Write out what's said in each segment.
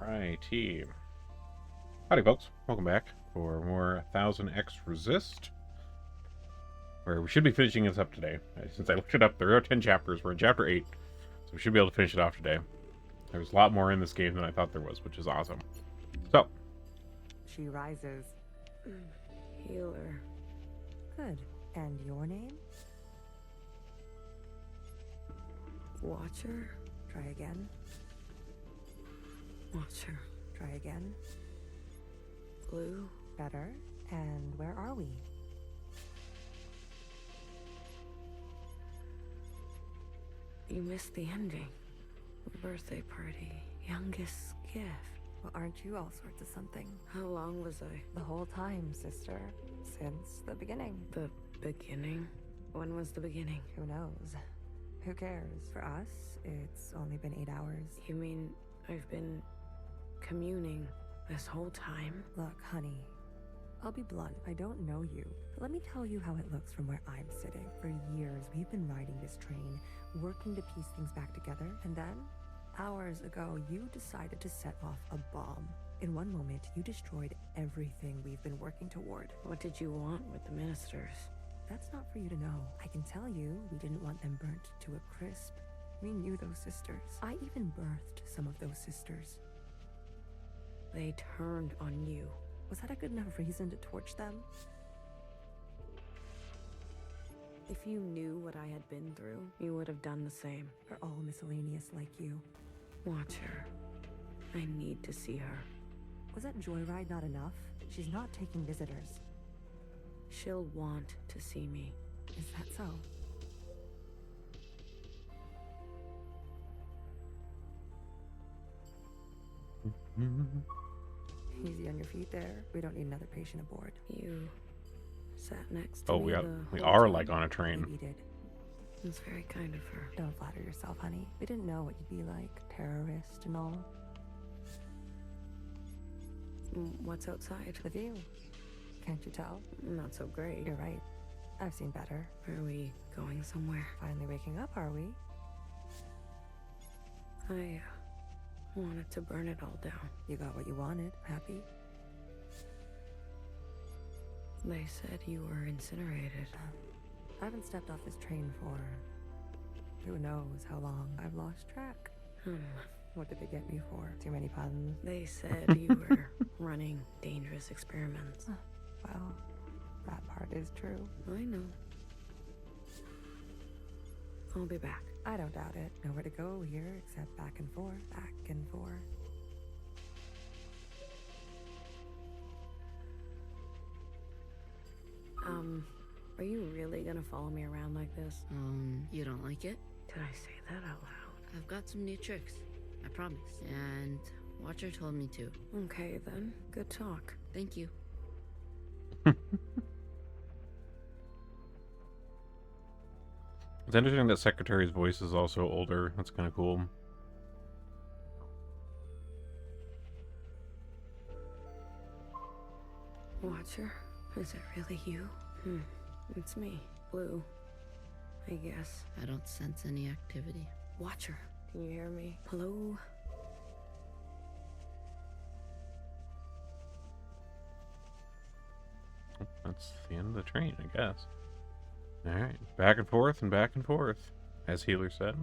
Righty. Howdy, folks. Welcome back for more 1000xRESIST, where we should be finishing this up today. Since I looked it up, there are 10 chapters. We're in chapter 8, so we should be able to finish it off today. There's a lot more in this game than I thought there was, which is awesome. So. She rises. Healer. Good. And your name? Watcher. Try again. Watcher. Try again. Blue. Better. And where are we? You missed the ending. Birthday party. Youngest gift. Well, aren't you all sorts of something? How long was I? The whole time, sister. Since the beginning. The beginning? When was the beginning? Who knows? Who cares? For us, it's only been 8 hours. You mean I've been communing this whole time? Look, honey, I'll be blunt. I don't know you, but let me tell you how it looks from where I'm sitting. For years, we've been riding this train, working to piece things back together, and then, hours ago, you decided to set off a bomb. In one moment, you destroyed everything we've been working toward. What did you want with the ministers? That's not for you to know. I can tell you we didn't want them burnt to a crisp. We knew those sisters. I even birthed some of those sisters. They turned on you. Was that a good enough reason to torch them? If you knew what I had been through, you would have done the same. We're all miscellaneous like you. Watch her. I need to see her. Was that joyride not enough? She's not taking visitors. She'll want to see me. Is that so? Easy on your feet there. We don't need another patient aboard. You sat next to Oh, me we the are whole like time. on a train. We did. It's very kind of her. Don't flatter yourself, honey. We didn't know what you'd be like. Terrorist and all. What's outside? The view. Can't you tell? Not so great. You're right. I've seen better. Are we going somewhere? Finally waking up, are we? I wanted to burn it all down. You got what you wanted. Happy? They said you were incinerated. I haven't stepped off this train for who knows how long. I've lost track. What did they get me for? Too many puns? They said you were running dangerous experiments. Well, that part is true. I know. I'll be back. I don't doubt it. Nowhere to go here except back and forth, back and forth. Are you really gonna follow me around like this? You don't like it? Did I say that out loud? I've got some new tricks, I promise. And Watcher told me to. Okay then, good talk. Thank you. It's interesting that Secretary's voice is also older. That's kind of cool. Watcher, is it really you? It's me, Blue. I guess. I don't sense any activity. Watcher, can you hear me? Hello? That's the end of the train, I guess. Alright, back and forth and back and forth, as Healer said.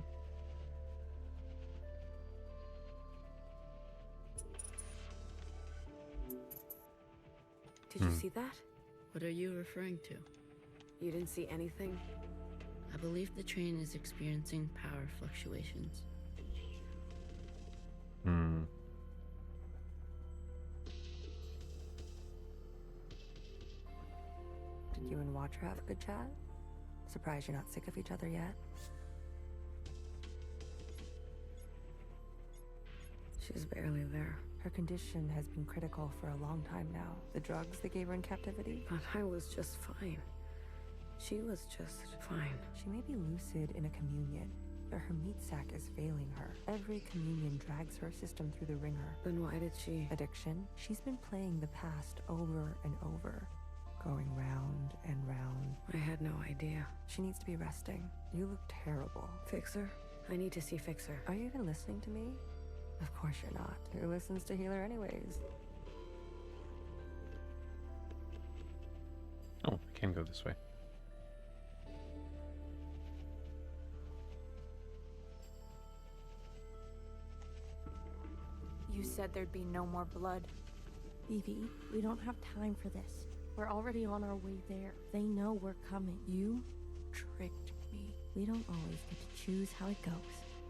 Did you see that? What are you referring to? You didn't see anything? I believe the train is experiencing power fluctuations. Did you and Watcher have a good chat? Surprised you're not sick of each other yet? She's barely there. Her condition has been critical for a long time now. The drugs they gave her in captivity? But I was just fine. She was just fine. She may be lucid in a communion, but her meat sac is failing her. Every communion drags her system through the ringer. Then why did she? Addiction? She's been playing the past over and over, going round and round. I had no idea. She needs to be resting. You look terrible. Fixer? I need to see Fixer. Are you even listening to me? Of course you're not. Who listens to Healer anyways? Oh, I can go this way. You said there'd be no more blood. Vivi, we don't have time for this. We're already on our way there. They know we're coming. You tricked me. We don't always get to choose how it goes,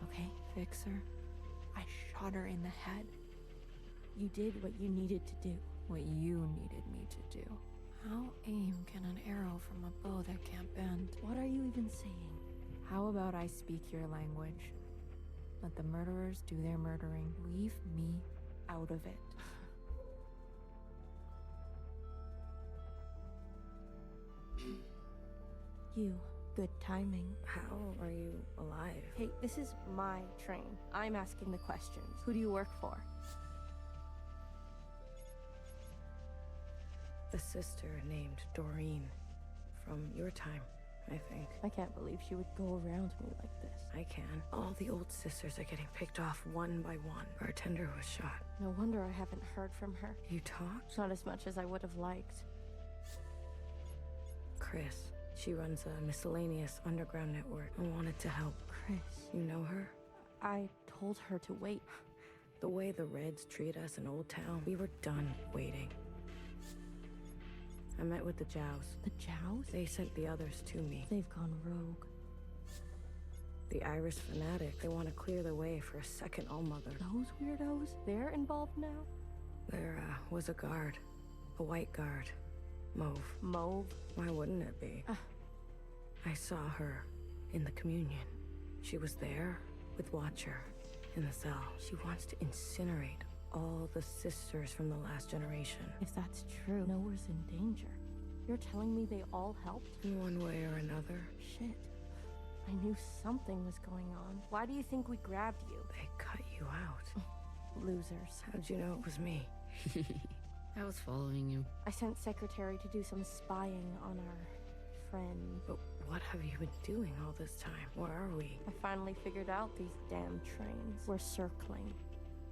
okay? Fixer, I shot her in the head. You did what you needed to do. What you needed me to do. How aim can an arrow from a bow that can't bend? What are you even saying? How about I speak your language? Let the murderers do their murdering. Leave me out of it. You. Good timing. How are you alive? Hey, this is my train. I'm asking the questions. Who do you work for? A sister named Doreen. From your time, I think. I can't believe she would go around me like this. I can. All the old sisters are getting picked off one by one. Bartender was shot. No wonder I haven't heard from her. You talked? Not as much as I would have liked. Chris. She runs a miscellaneous underground network. I wanted to help. Chris. You know her? I told her to wait. The way the Reds treat us in Old Town, we were done waiting. I met with the Jows. The Jows? They sent the others to me. They've gone rogue. The Iris fanatic. They want to clear the way for a second Allmother. Those weirdos? They're involved now? There was a guard. A white guard. Mauve. Mauve? Why wouldn't it be? I saw her in the communion. She was there with Watcher in the cell. She wants to incinerate all the sisters from the last generation. If that's true, Noah's in danger. You're telling me they all helped? In one way or another. Shit. I knew something was going on. Why do you think we grabbed you? They cut you out. Losers. How'd you know it was me? I was following you. I sent Secretary to do some spying on our friend. But what have you been doing all this time? Where are we? I finally figured out these damn trains. We're circling.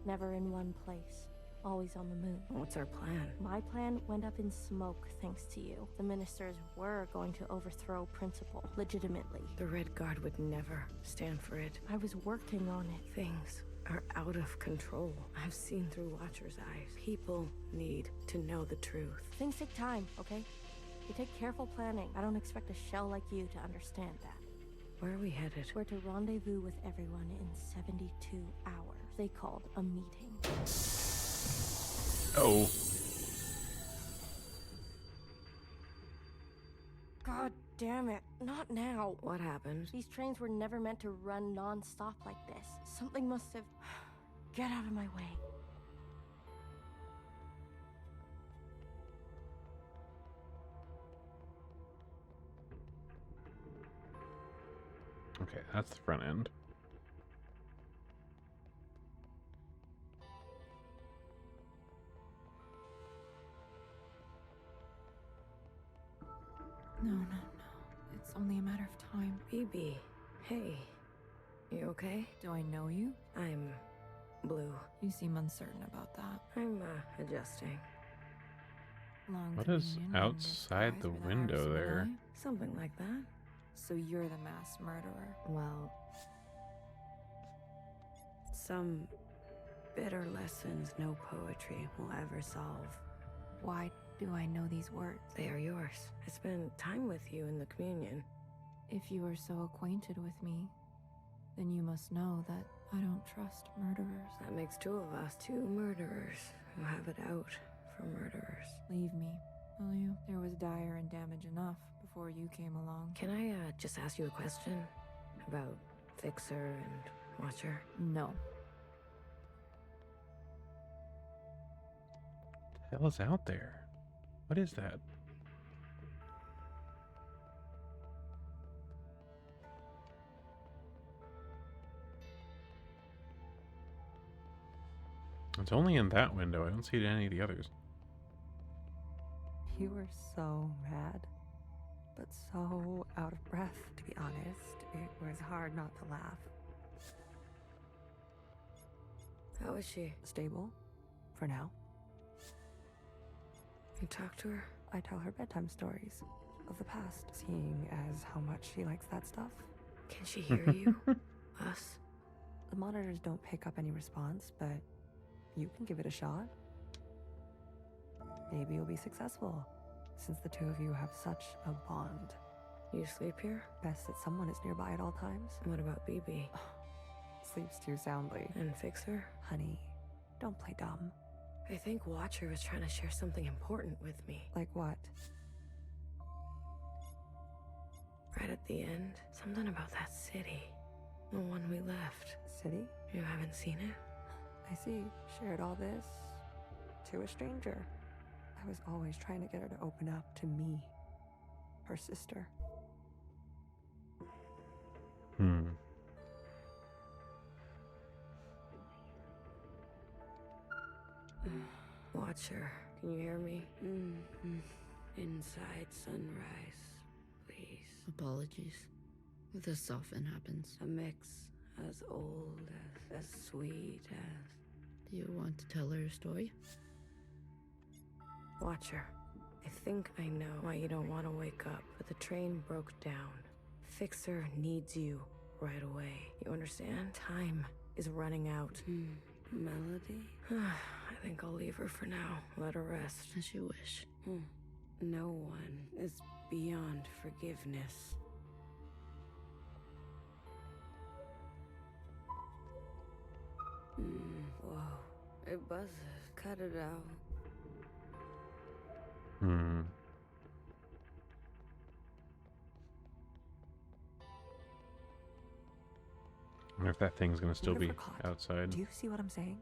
Never in one place. Always on the move. What's our plan? My plan went up in smoke thanks to you. The ministers were going to overthrow Principal, legitimately. The Red Guard would never stand for it. I was working on it. Things are out of control. I've seen through Watcher's eyes. People need to know the truth. Things take time, okay? They take careful planning. I don't expect a shell like you to understand that. Where are we headed? We're to rendezvous with everyone in 72 hours. They called a meeting. Oh. God damn it. Not now. What happened? These trains were never meant to run non-stop like this. Something must have... Get out of my way. Okay, that's the front end. No. It's only a matter of time. BB. Hey. You okay? Do I know you? I'm Blue. You seem uncertain about that. I'm adjusting. Long What is communion and outside disguise the with window Iris there? Malay? Something like that. So you're the mass murderer. Well, some bitter lessons no poetry will ever solve. Why do I know these words? They are yours. I spent time with you in the communion. If you are so acquainted with me, then you must know that I don't trust murderers. That makes two of us, two murderers who have it out for murderers. Leave me, will you? There was dire and damage enough before you came along. Can I just ask you a question about Fixer and Watcher? No. What the hell is out there? What is that? It's only in that window. I don't see it in any of the others. You were so mad, but so out of breath, to be honest. It was hard not to laugh. How is she? Stable. For now. You talk to her? I tell her bedtime stories of the past, seeing as how much she likes that stuff. Can she hear you? Us? The monitors don't pick up any response, but you can give it a shot. Maybe you'll be successful, since the two of you have such a bond. You sleep here? Best that someone is nearby at all times. What about BB? Sleeps too soundly. And Fixer? Honey, don't play dumb. I think Watcher was trying to share something important with me. Like what? Right at the end, something about that city. The one we left. City? You haven't seen it? I see. Shared all this to a stranger. I was always trying to get her to open up to me, her sister. Watcher, can you hear me? Inside sunrise, please. Apologies. This often happens. A mix as old as sweet as... Do you want to tell her a story? Watcher, I think I know why you don't want to wake up, but the train broke down. Fixer needs you right away. You understand? Time is running out. Melody? I think I'll leave her for now. Let her rest. As you wish. No one is beyond forgiveness. Whoa. It buzzes. Cut it out. I wonder if that thing's gonna still What if be we're caught? outside. Do you see what I'm saying?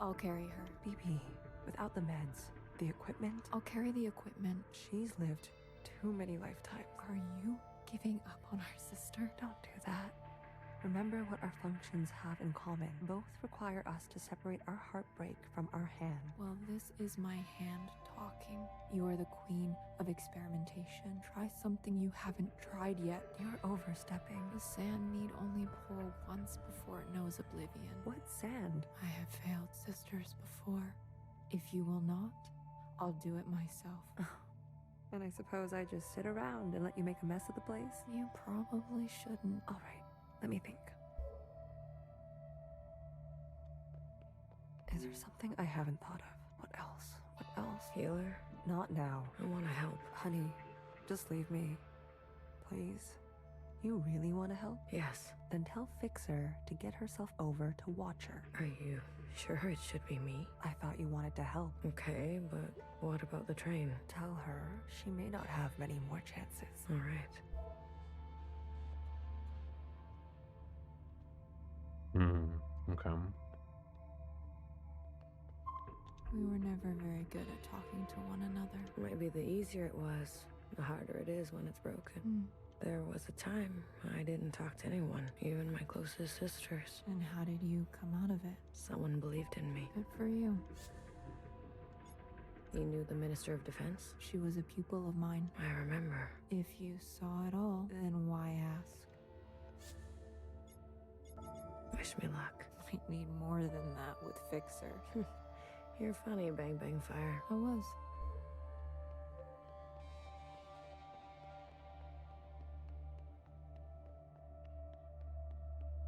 I'll carry her. BB, without the meds, the equipment, I'll carry the equipment. she's lived too many lifetimes. Are you giving up on our sister? Don't do that. Remember what our functions have in common. Both require us to separate our heartbreak from our hand. Well, this is my hand talking. You are the queen of experimentation. Try something you haven't tried yet. You're overstepping. The sand need only pour once before it knows oblivion. What sand? I have failed sisters before. If you will not, I'll do it myself. And I suppose I just sit around and let you make a mess of the place? You probably shouldn't. All right, let me think. Is there something I haven't thought of? What else? What else? Healer? Not now. I want to help. Honey, just leave me. Please. You really want to help? Yes. Then tell Fixer to get herself over to Watcher. Are you sure it should be me? I thought you wanted to help. Okay, but what about the train? Tell her she may not have many more chances. All right. Okay. We were never very good at talking to one another. Maybe the easier it was, the harder it is when it's broken. There was a time I didn't talk to anyone, even my closest sisters. And how did you come out of it? Someone believed in me. Good for you. You knew the Minister of Defense? She was a pupil of mine. I remember. If you saw it all, then why ask? Wish me luck. Might need more than that with Fixer. You're funny, Bang Bang Fire. I was.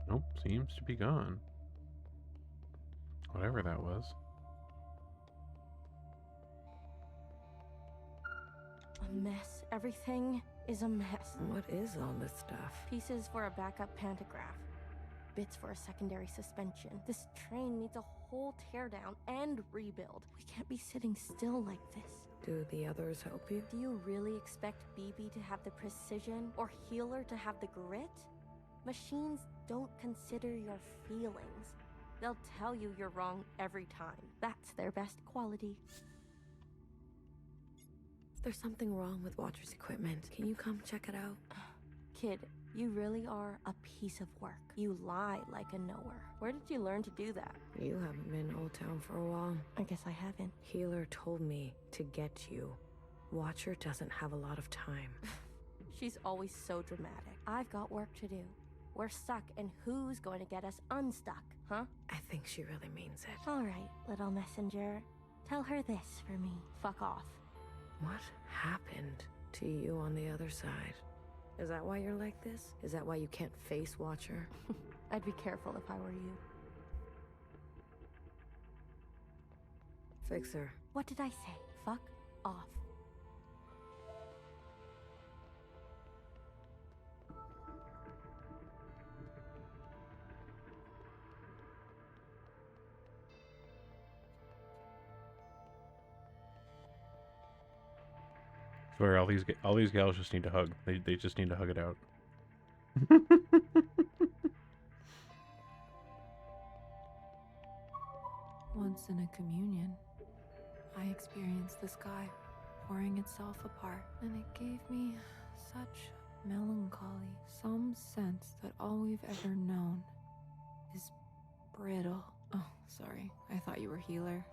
Nope, seems to be gone. Whatever that was. A mess. Everything is a mess. What is all this stuff? Pieces for a backup pantograph. Bits for a secondary suspension. This train needs a whole teardown and rebuild. We can't be sitting still like this. Do the others help you? Do you really expect BB to have the precision or Healer to have the grit? Machines don't consider your feelings. They'll tell you you're wrong every time. That's their best quality. There's something wrong with Watcher's equipment. Can you come check it out? Kid, you really are a piece of work. You lie like a knower. Where did you learn to do that? You haven't been in Old Town for a while. I guess I haven't. Healer told me to get you. Watcher doesn't have a lot of time. She's always so dramatic. I've got work to do. We're stuck, and who's going to get us unstuck, huh? I think she really means it. All right, little messenger. Tell her this for me. Fuck off. What happened to you on the other side? Is that why you're like this? Is that why you can't face Watcher? I'd be careful if I were you. Fixer. What did I say? Fuck off. Swear, all these gals just need to hug. They just need to hug it out. Once in a communion, I experienced the sky pouring itself apart, and it gave me such melancholy, some sense that all we've ever known is brittle. Oh, sorry, I thought you were healer.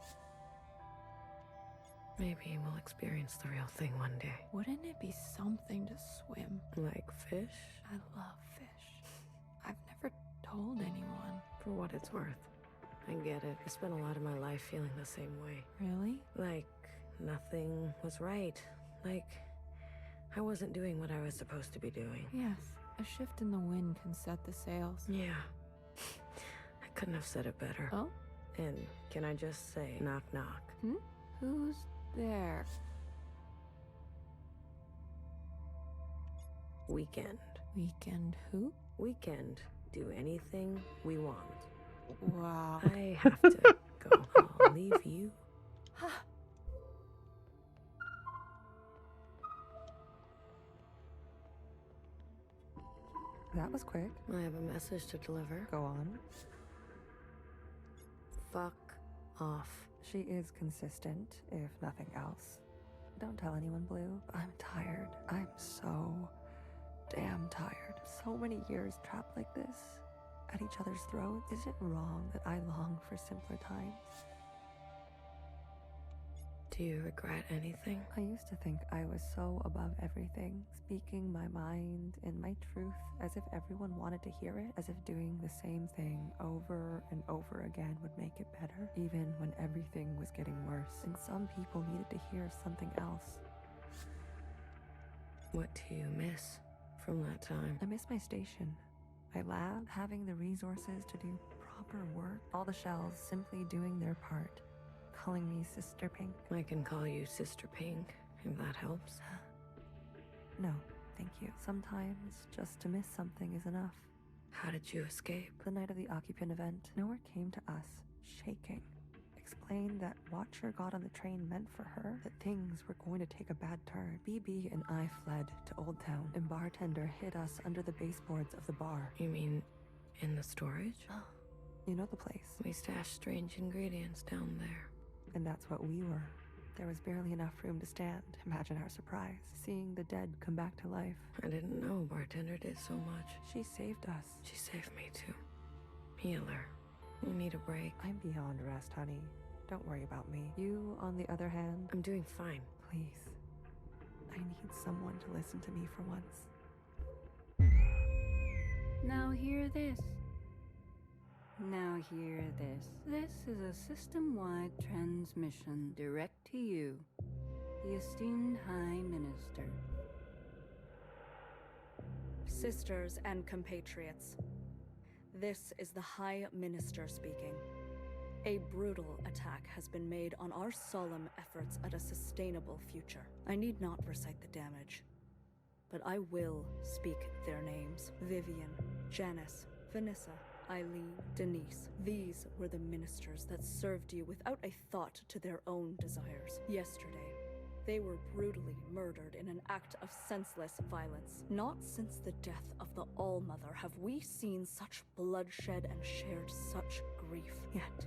Maybe we'll experience the real thing one day. Wouldn't it be something to swim? Like fish? I love fish. I've never told anyone. For what it's worth. I get it. I spent a lot of my life feeling the same way. Really? Like, nothing was right. Like, I wasn't doing what I was supposed to be doing. Yes, a shift in the wind can set the sails. Yeah. I couldn't have said it better. Oh? And can I just say, knock knock? Who's there? Weekend. Weekend who? Weekend. Do anything we want. Wow. I have to go. I'll leave you. That was quick. I have a message to deliver. Go on. Fuck off. She is consistent, if nothing else. Don't tell anyone, Blue. I'm tired. I'm so damn tired. So many years trapped like this, at each other's throats. Is it wrong that I long for simpler times? Do you regret anything? I used to think I was so above everything, speaking my mind and my truth as if everyone wanted to hear it, as if doing the same thing over and over again would make it better, even when everything was getting worse, and some people needed to hear something else. What do you miss from that time? I miss my station, my lab, having the resources to do proper work, all the shells simply doing their part. Calling me Sister Pink. I can call you Sister Pink, if that helps. No, thank you. Sometimes just to miss something is enough. How did you escape? The night of the occupant event, Nowhere came to us, shaking. Explained that Watcher got on the train meant for her, that things were going to take a bad turn. BB and I fled to Old Town, and Bartender hid us under the baseboards of the bar. You mean in the storage? You know the place. We stashed strange ingredients down there. And that's what we were. There was barely enough room to stand. Imagine our surprise, seeing the dead come back to life. I didn't know Bartender did so much. She saved us. She saved me too. Healer. You need a break. I'm beyond rest, honey. Don't worry about me. You, on the other hand, I'm doing fine. please. I need someone to listen to me for once. Now hear this. Now hear this. This is a system-wide transmission direct to you, the esteemed High Minister. Sisters and compatriots, this is the High Minister speaking. A brutal attack has been made on our solemn efforts at a sustainable future. I need not recite the damage, but I will speak their names. Vivian, Janice, Vanessa, Eileen, Denise. These were the ministers that served you without a thought to their own desires. Yesterday, they were brutally murdered in an act of senseless violence. Not since the death of the All-Mother have we seen such bloodshed and shared such grief. Yet,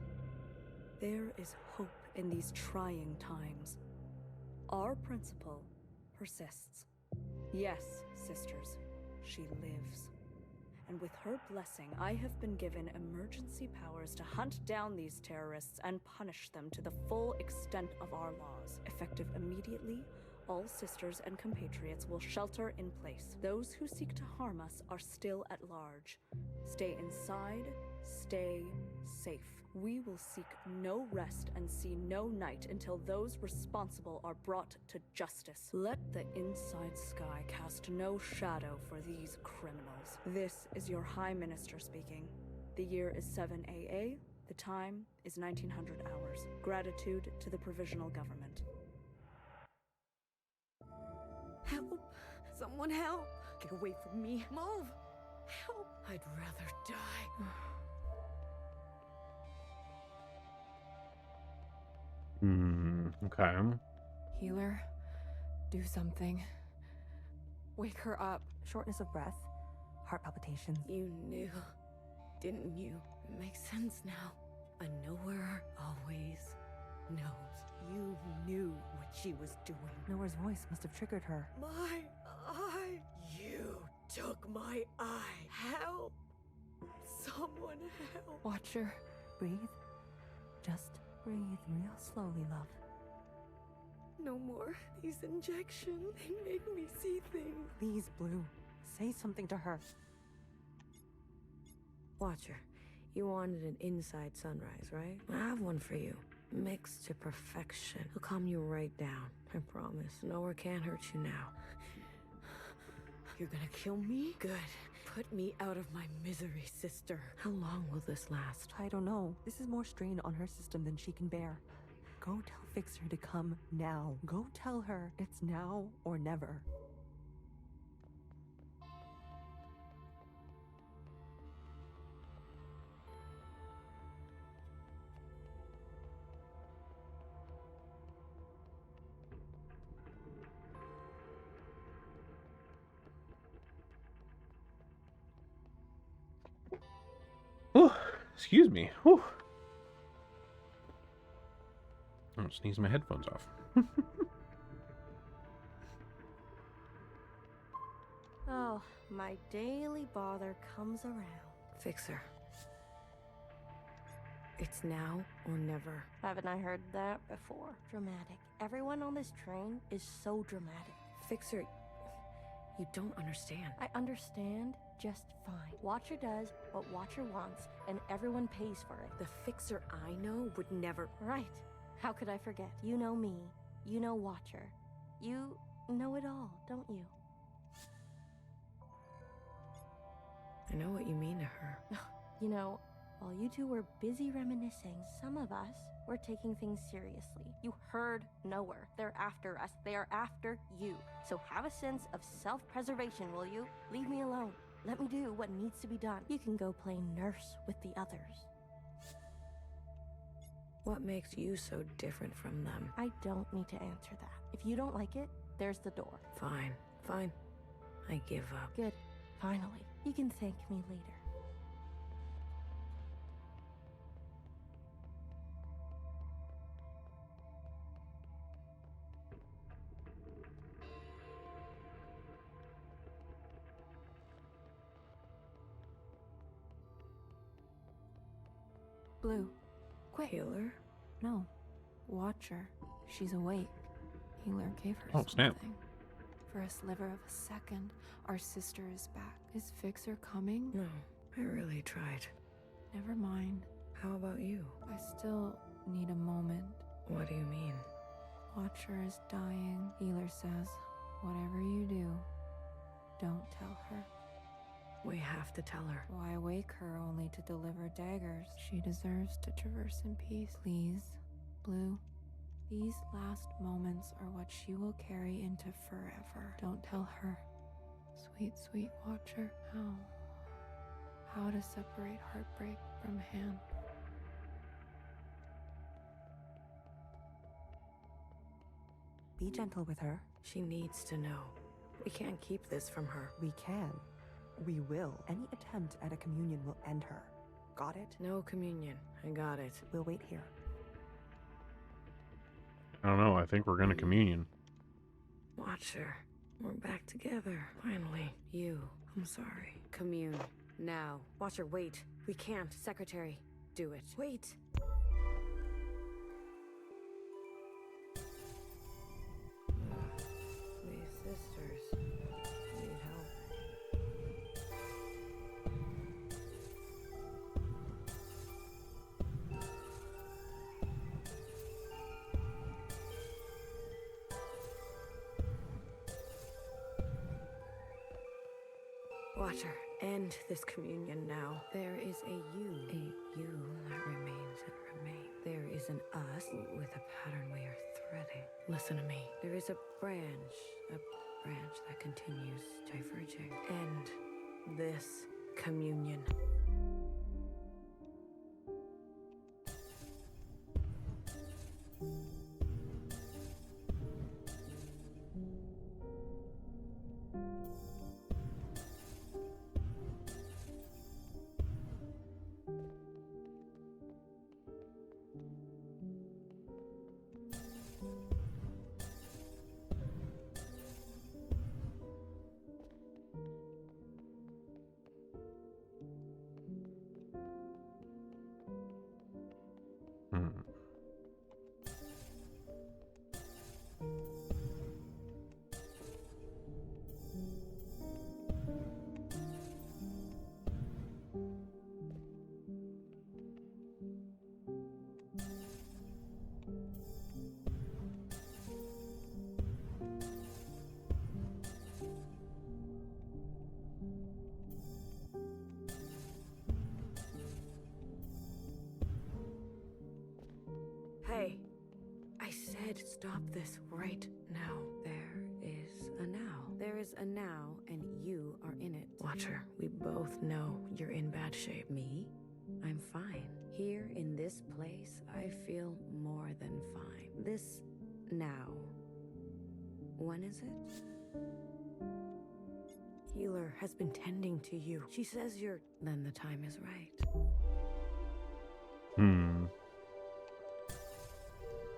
there is hope in these trying times. Our principle persists. Yes, sisters, she lives. And with her blessing, I have been given emergency powers to hunt down these terrorists and punish them to the full extent of our laws, effective immediately, all sisters and compatriots will shelter in place. Those who seek to harm us are still at large. Stay inside, stay safe. We will seek no rest and see no night until those responsible are brought to justice. Let the inside sky cast no shadow for these criminals. This is your High Minister speaking. The year is 7 AA. The time is 1900 hours. Gratitude to the Provisional Government. Help! Someone help! Get away from me! Move! Help! I'd rather die. Okay. Healer, do something. Wake her up. Shortness of breath, heart palpitations. You knew, didn't you? It makes sense now. A knower always knows. You knew what she was doing. Noah's voice must have triggered her. My eye! You took my eye! Help! Someone help! Watcher. Breathe. Just breathe real slowly, love. No more. These injections, they make me see things. Please, Blue. Say something to her. Watcher, you wanted an inside sunrise, right? I have one for you. Mixed to perfection. It'll calm you right down. I promise. Nowhere can't hurt you now. You're gonna kill me? Good. Put me out of my misery, sister. How long will this last? I don't know. This is more strain on her system than she can bear. Go tell Fixer to come now. Go tell her it's now or never. Oh, excuse me. Whew. I'm gonna sneeze my headphones off. Oh, my daily bother comes around. Fixer. It's now or never. Haven't I heard that before? Dramatic. Everyone on this train is so dramatic. Fixer, you don't understand. I understand just fine. Watcher does what Watcher wants, and everyone pays for it. The Fixer I know would never... Right. How could I forget? You know me. You know Watcher. You know it all, don't you? I know what you mean to her. You know, while you two were busy reminiscing, some of us were taking things seriously. You heard nowhere. They're after us. They are after you. So have a sense of self-preservation, will you? Leave me alone. Let me do what needs to be done. You can go play nurse with the others. What makes you so different from them? I don't need to answer that. If you don't like it, there's the door. Fine. Fine. I give up. Good. Finally. You can thank me later. Blue. Quick. Healer? No. Watcher. She's awake. Healer gave her Oh, snap. something. For a sliver of a second, our sister is back. Is Fixer coming? No. I really tried. Never mind. How about you? I still need a moment. What do you mean? Watcher is dying. Healer says, whatever you do, don't tell her. We have to tell her. Why wake her only to deliver daggers? She deserves to traverse in peace. Please, Blue. These last moments are what she will carry into forever. Don't tell her. Sweet, sweet Watcher. How to separate heartbreak from hand. Be gentle with her. She needs to know. We can't keep this from her. We can. We will. Any attempt at a communion will end her. Got it? No communion. I got it. We'll wait here. I don't know. I think we're gonna communion. Watcher. We're back together. Finally. You. I'm sorry. Commune. Now. Watcher, wait. We can't. Secretary. Do it. Wait. Watcher, end this communion now. There is a you that remains and remains. There is an us with a pattern we are threading. Listen to me. There is a branch that continues diverging. End this communion. Hmm. Hey, I said stop this right now. There is a now. There is a now, and you are in it. Watcher, we both know you're in bad shape. Me? I'm fine. Here in this place, I feel more than fine. This now. When is it? Healer has been tending to you. She says you're... Then the time is right. Hmm.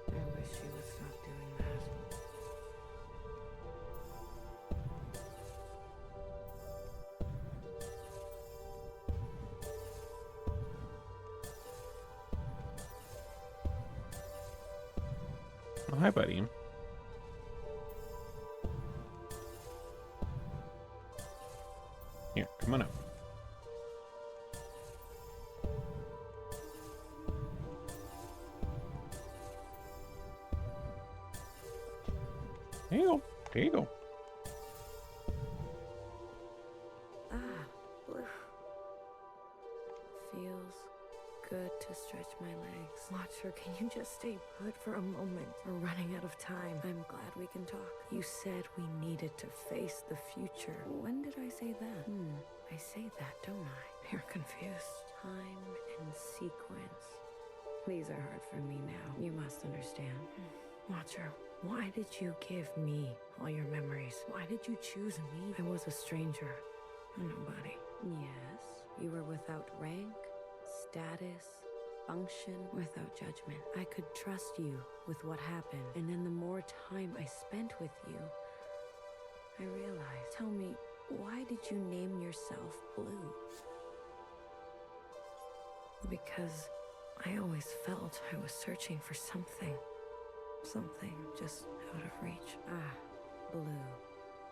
I wish you would stop doing that. Oh, hi, buddy. Here, come on up. There you go. There you go. Blue. Feels good to stretch my legs. Watcher, can you just stay put for a moment? We're running out of time. I'm glad we can talk. You said we needed to face the future. When did I say that? I say that, don't I? You're confused. Time and sequence. These are hard for me now. You must understand. Watcher, why did you give me all your memories? Why did you choose me? I was a stranger. A nobody. Yes, you were without rank, status, function, without judgment. I could trust you with what happened, and then the more time I spent with you, I realized. Tell me, why did you name yourself Blue? Because I always felt I was searching for something. Something just out of reach. Blue.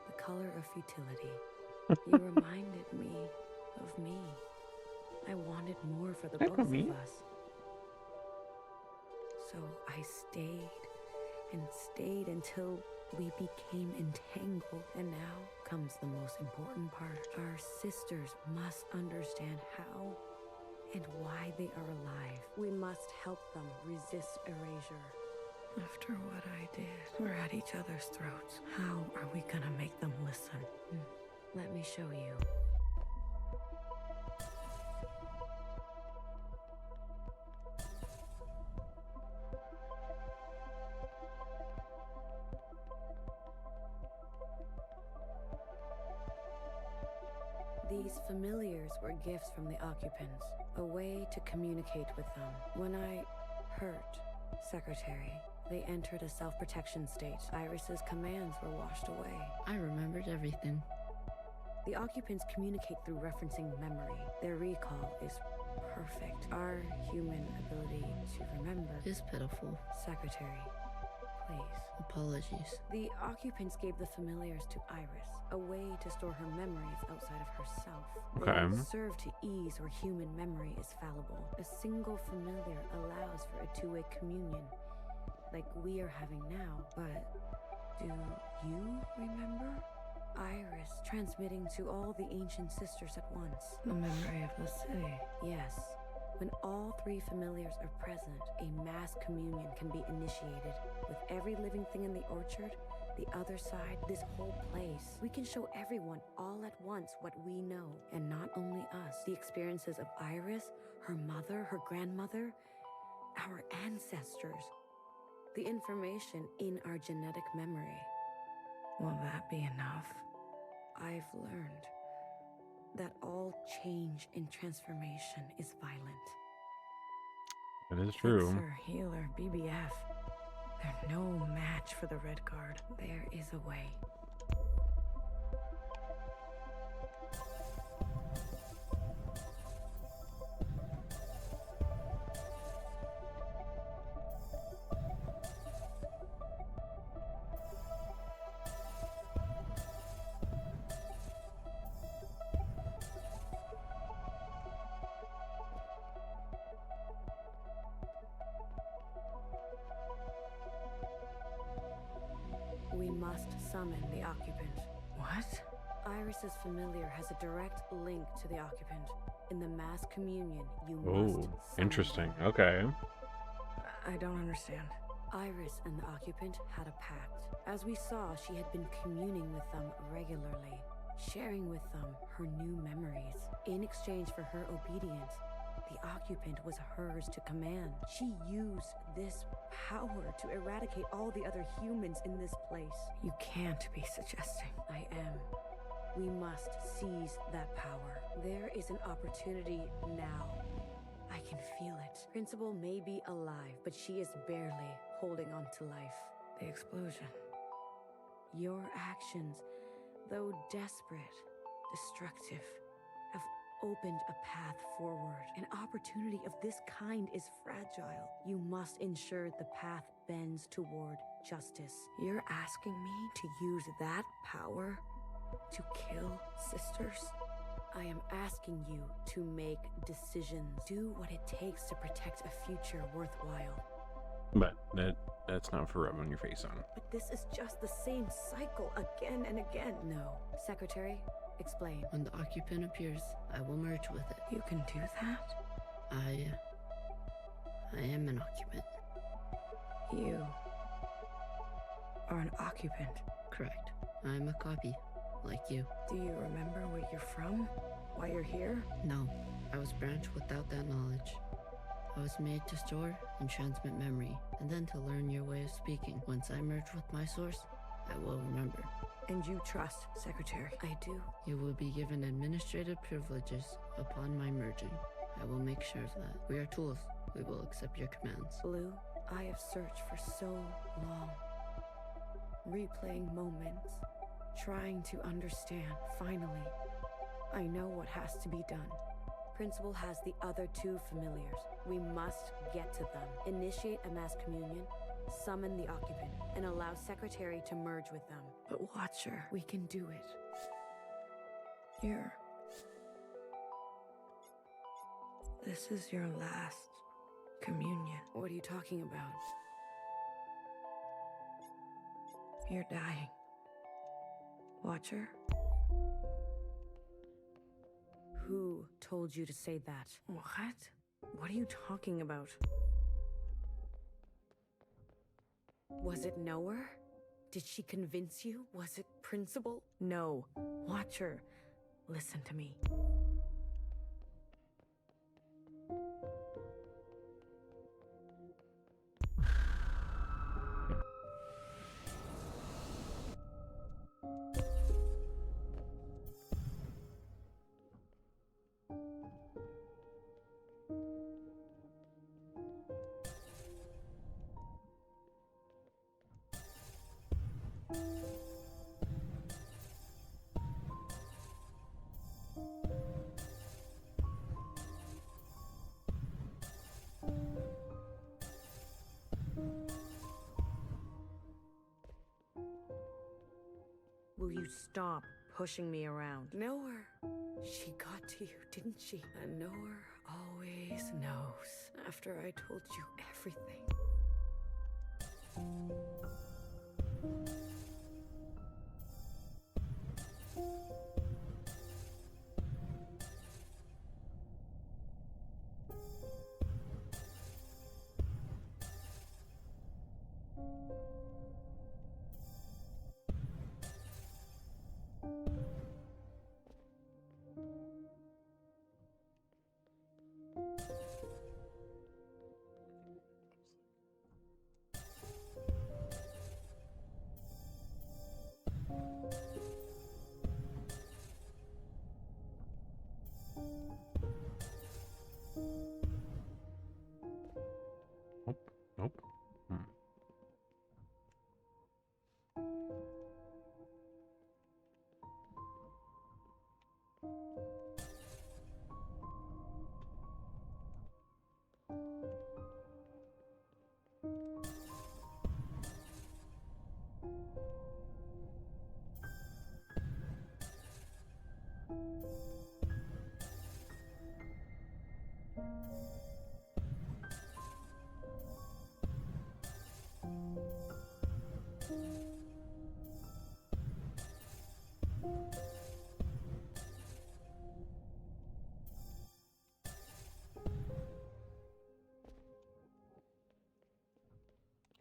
The color of futility. You reminded me of me. I wanted more for the both of us. So I stayed and stayed until we became entangled. And now comes the most important part. Our sisters must understand how and why they are alive. We must help them resist erasure. After what I did, we're at each other's throats. How are we gonna make them listen? Let me show you. These familiars were gifts from the occupants, a way to communicate with them. When I hurt Secretary, they entered a self-protection state. Iris's commands were washed away. I remembered everything. The occupants communicate through referencing memory. Their recall is perfect. Our human ability to remember Is pitiful. Secretary, please. Apologies. The occupants gave the familiars to Iris, a way to store her memories outside of herself. Okay. They serve to ease where human memory is fallible. A single familiar allows for a two-way communion, like we are having now. But do you remember? Iris transmitting to all the ancient sisters at once. The memory of the city. Yes. When all three familiars are present, a mass communion can be initiated. With every living thing in the orchard, the other side, this whole place. We can show everyone all at once what we know. And not only us, the experiences of Iris, her mother, her grandmother, our ancestors. The information in our genetic memory. Will that be enough? I've learned that all change and transformation is violent. That is true. Fixer, healer, BBF. They're no match for the Red Guard. There is a way. We must summon the occupant. What? Iris's familiar has a direct link to the occupant. In the mass communion, you must Oh, summon interesting. them. Okay. I don't understand. Iris and the occupant had a pact. As we saw, she had been communing with them regularly, sharing with them her new memories. In exchange for her obedience, the occupant was hers to command. She used this power to eradicate all the other humans in this place. You can't be suggesting. I am. We must seize that power. There is an opportunity now. I can feel it. Principal may be alive, but she is barely holding on to life. The explosion. Your actions, though desperate, destructive, have opened a path forward. An opportunity of this kind is fragile. You must ensure the path bends toward justice. You're asking me to use that power to kill sisters? I am asking you to make decisions. Do what it takes to protect a future worthwhile. But that's not for rubbing your face on. But this is just the same cycle again and again. No. Secretary, explain. When the occupant appears, I will merge with it. You can do that? I am an occupant. You are an occupant. Correct. I'm a copy, like you. Do you remember where you're from? Why you're here? No, I was branched without that knowledge. I was made to store and transmit memory, and then to learn your way of speaking. Once I merge with my source, I will remember. And you trust, Secretary? I do. You will be given administrative privileges upon my merging. I will make sure of that. We are tools. We will accept your commands. Blue, I have searched for so long. Replaying moments, trying to understand. Finally, I know what has to be done. Principal has the other two familiars. We must get to them. Initiate a mass communion, summon the occupant, and allow Secretary to merge with them. But Watcher, we can do it. Here. This is your last communion. What are you talking about? You're dying. Watcher? Who told you to say that? What? What are you talking about? Was it Knower? Did she convince you? Was it Principal? No. Watcher, listen to me. Will you stop pushing me around? Knower. She got to you, didn't she? A knower always knows. After I told you everything.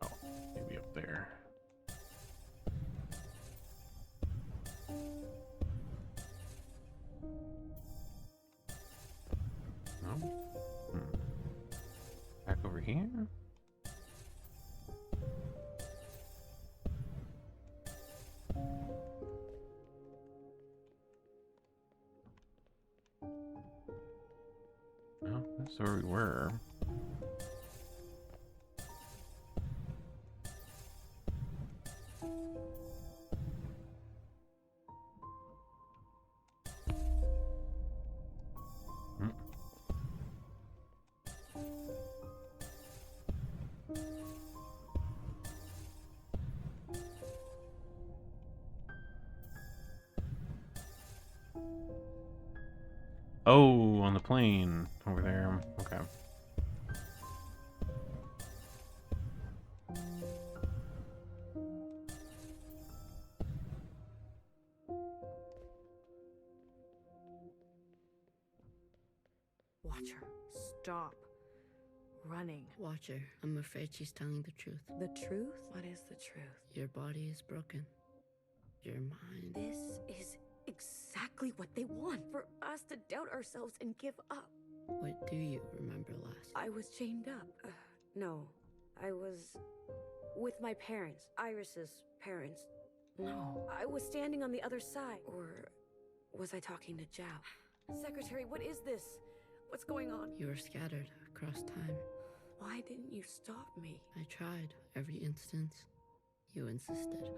Oh, maybe up there. No? Back over here? No, that's where we were. Hmm. Oh, on the plane over there. Okay. Watcher, stop. Running. Watcher, I'm afraid she's telling the truth. The truth? What is the truth? Your body is broken. Your mind. This is exactly what they want. For us to doubt ourselves and give up. What do you remember last? I was chained up. No, I was with my parents. Iris's parents. No, I was standing on the other side. Or was I talking to Zhao? Secretary, what is this? What's going on? You were scattered across time. Why didn't you stop me? I tried every instance. You insisted.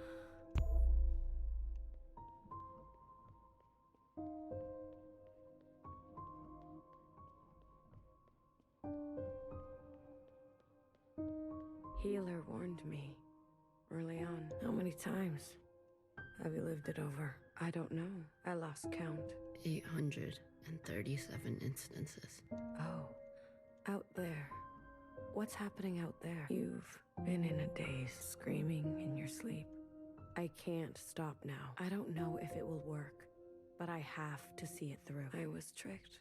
Healer warned me early on. How many times have you lived it over? I don't know. I lost count. 837 instances. Oh, out there. What's happening out there? You've been in a daze, screaming in your sleep. I can't stop now. I don't know if it will work, but I have to see it through. I was tricked.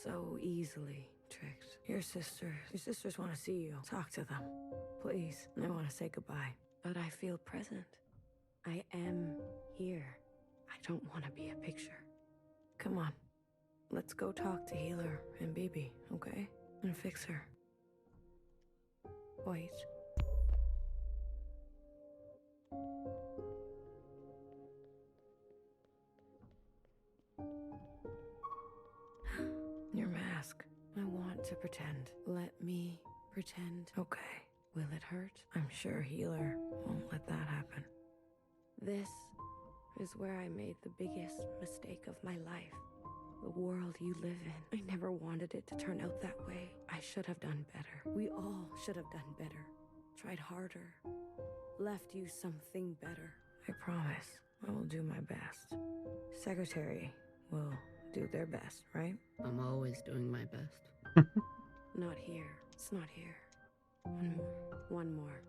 So easily tricked. Your sisters want to see you. Talk to them. Please. I want to say goodbye. But I feel present. I am here. I don't want to be a picture. Come on. Let's go talk to Healer and Bibi, okay? And fix her. Wait. Your mask. I want to pretend. Let me pretend. Okay. Will it hurt? I'm sure Healer won't let that happen. This is where I made the biggest mistake of my life. The world you live in. I never wanted it to turn out that way. I should have done better. We all should have done better. Tried harder. Left you something better. I promise I will do my best. Secretary will do their best, right? I'm always doing my best. Not here. It's not here. One more. One more.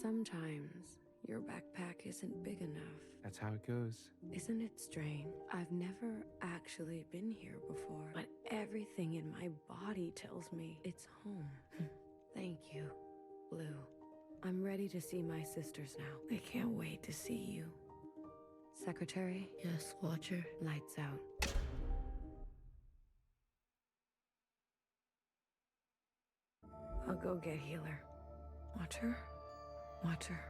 Sometimes your backpack isn't big enough. That's how it goes. Isn't it strange? I've never actually been here before, but everything in my body tells me it's home. Thank you, Blue. I'm ready to see my sisters now. They can't wait to see you. Secretary? Yes, Watcher. Lights out. I'll go get Healer. Watcher? Watcher.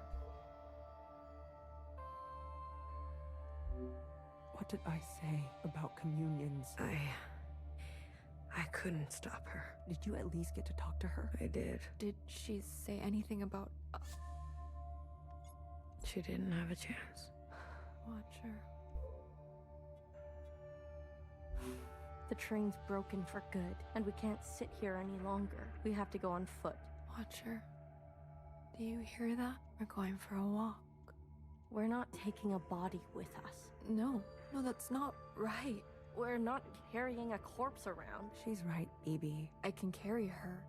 What did I say about communions? I couldn't stop her. Did you at least get to talk to her? I did. Did she say anything about She didn't have a chance. Watcher? The train's broken for good, and we can't sit here any longer. We have to go on foot. Watcher? Do you hear that? We're going for a walk. We're not taking a body with us. No, that's not right. We're not carrying a corpse around. She's right, BB. I can carry her.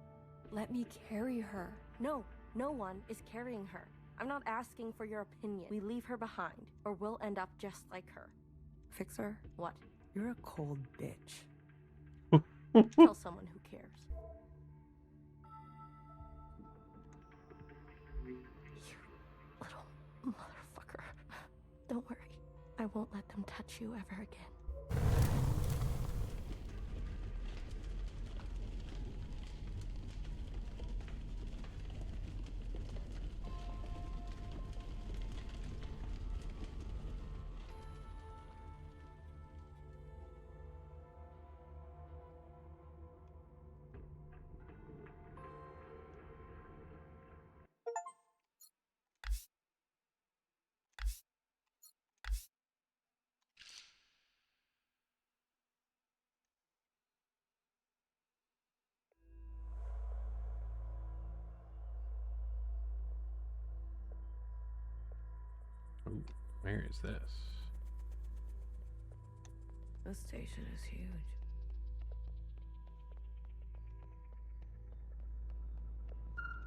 Let me carry her. No, no one is carrying her. I'm not asking for your opinion. We leave her behind, or we'll end up just like her. Fixer, What? you're a cold bitch. Tell someone who cares. You little motherfucker. Don't worry. I won't let them touch you ever again. Ooh, where is this? This station is huge.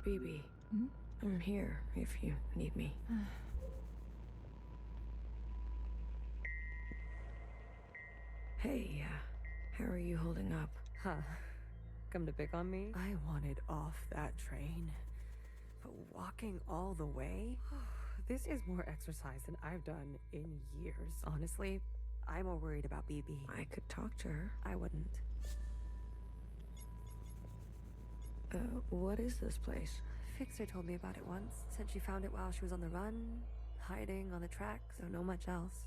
BB, I'm here if you need me. Hey, how are you holding up? Huh. Come to pick on me? I wanted off that train. But walking all the way? This is more exercise than I've done in years. Honestly, I'm more worried about BB. I could talk to her. I wouldn't. What is this place? Fixer told me about it once. Said she found it while she was on the run, hiding on the tracks, so no much else.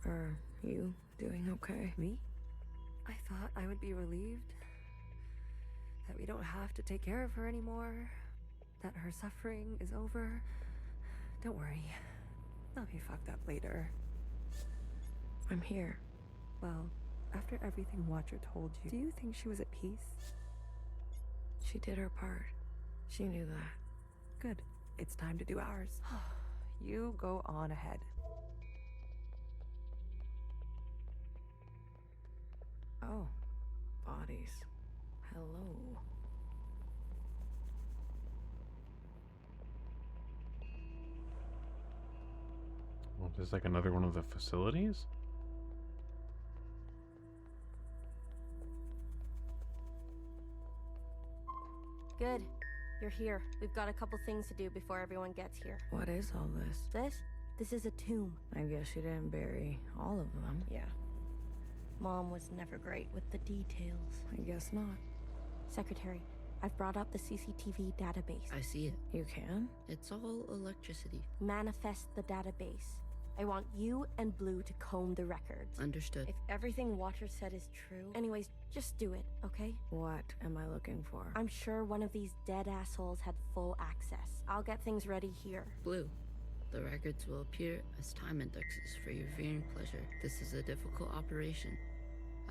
Are you doing okay? Me? I thought I would be relieved that we don't have to take care of her anymore, that her suffering is over. Don't worry, I'll be fucked up later. I'm here. Well, after everything Watcher told you, do you think she was at peace? She did her part. She knew that. Good. It's time to do ours. You go on ahead. Oh, bodies. Hello. Well, is this like another one of the facilities? Good. You're here. We've got a couple things to do before everyone gets here. What is all this? This is a tomb. I guess you didn't bury all of them. Yeah. Mom was never great with the details. I guess not. Secretary, I've brought up the CCTV database. I see it. You can? It's all electricity. Manifest the database. I want you and Blue to comb the records. Understood. If everything Watcher said is true, anyways, just do it, okay? What am I looking for? I'm sure one of these dead assholes had full access. I'll get things ready here. Blue. The records will appear as time indexes for your viewing pleasure. This is a difficult operation.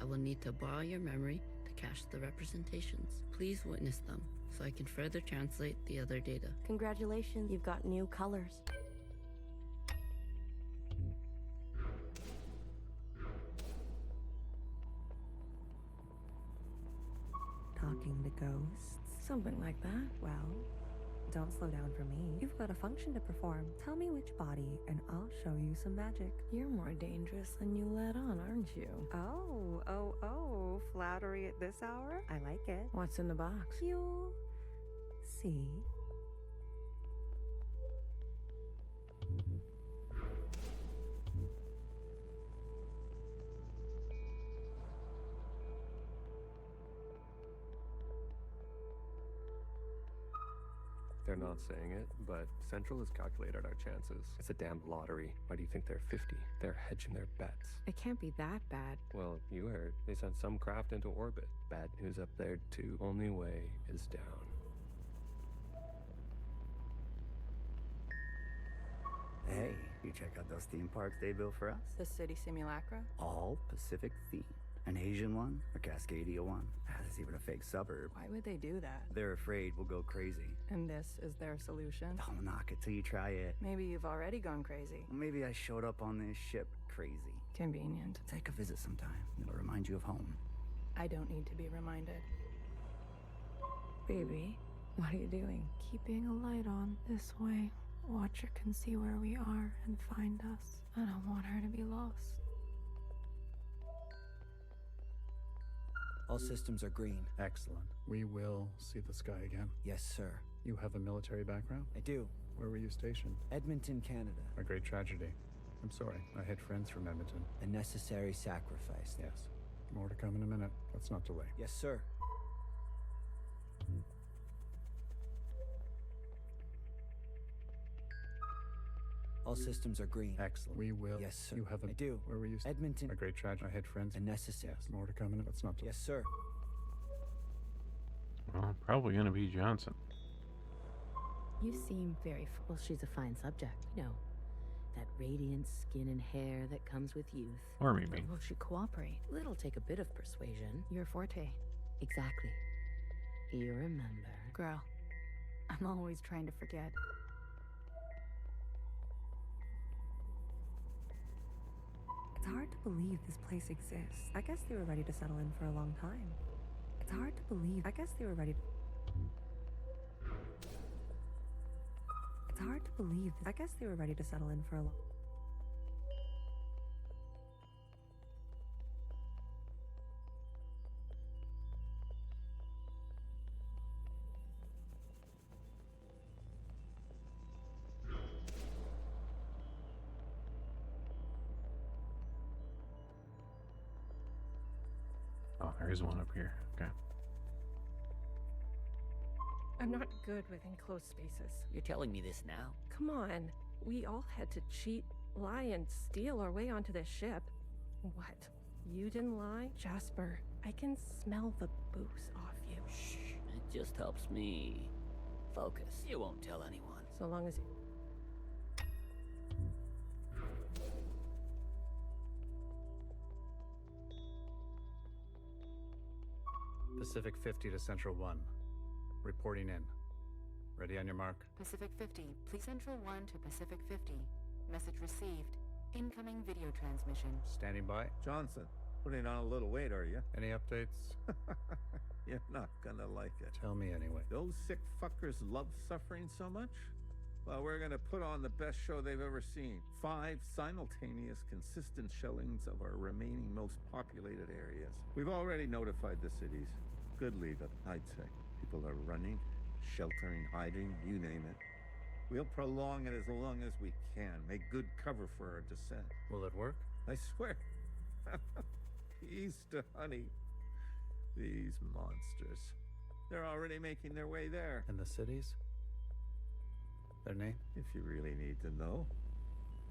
I will need to borrow your memory to cache the representations. Please witness them so I can further translate the other data. Congratulations, you've got new colors. Talking to ghosts? Something like that. Well, don't slow down for me. You've got a function to perform. Tell me which body, and I'll show you some magic. You're more dangerous than you let on, aren't you? Oh, flattery at this hour? I like it. What's in the box? You'll see. They're not saying it, but Central has calculated our chances. It's a damn lottery. Why do you think they're 50? They're hedging their bets. It can't be that bad. Well, you heard. They sent some craft into orbit. Bad news up there, too. Only way is down. Hey, you check out those theme parks they built for us? The city simulacra? All Pacific themed. An Asian one, a Cascadia one. There's even a fake suburb. Why would they do that? They're afraid we'll go crazy. And this is their solution? Don't knock it till you try it. Maybe you've already gone crazy. Maybe I showed up on this ship crazy. Convenient. Take a visit sometime. It'll remind you of home. I don't need to be reminded. Baby, what are you doing? Keeping a light on this way. Watcher can see where we are and find us. I don't want her to be lost. All systems are green. Excellent. We will see the sky again. Yes, sir. You have a military background? I do. Where were you stationed? Edmonton, Canada. A great tragedy. I'm sorry. I had friends from Edmonton. A necessary sacrifice. Yes. More to come in a minute. Let's not delay. Yes, sir. All systems are green. Excellent. We will. Yes, sir. You have a... I do. Where were you? Edmonton. A great tragedy. I had friends. A necessary. Yes. More to come in it. Let's not delay. Yes, sir. Well, probably gonna be Johnson. You seem very... Well, she's a fine subject. You know, that radiant skin and hair that comes with youth. Or maybe. Will she cooperate? It'll take a bit of persuasion. Your forte. Exactly. You remember. Girl, I'm always trying to forget. It's hard to believe this place exists. I guess they were ready to settle in for a long time. It's hard to believe. I guess they were ready to... It's hard to believe. I guess they were ready to settle in for a long... Oh, there is one up here. Okay. I'm not good with enclosed spaces. You're telling me this now? Come on. We all had to cheat, lie, and steal our way onto this ship. What? You didn't lie? Jasper, I can smell the booze off you. Shh. It just helps me focus. You won't tell anyone. So long as... Pacific 50 to Central 1. Reporting in. Ready on your mark. Pacific 50. Please Central 1 to Pacific 50. Message received. Incoming video transmission. Standing by. Johnson, putting on a little weight, are you? Any updates? You're not gonna like it. Tell me anyway. Those sick fuckers love suffering so much? Well, we're gonna put on the best show they've ever seen. 5 simultaneous, consistent showings of our remaining most populated areas. We've already notified the cities. Good lead up, I'd say. People are running, sheltering, hiding, you name it. We'll prolong it as long as we can. Make good cover for our descent. Will it work? I swear. Peace to honey. These monsters. They're already making their way there. And the cities? Their name? If you really need to know.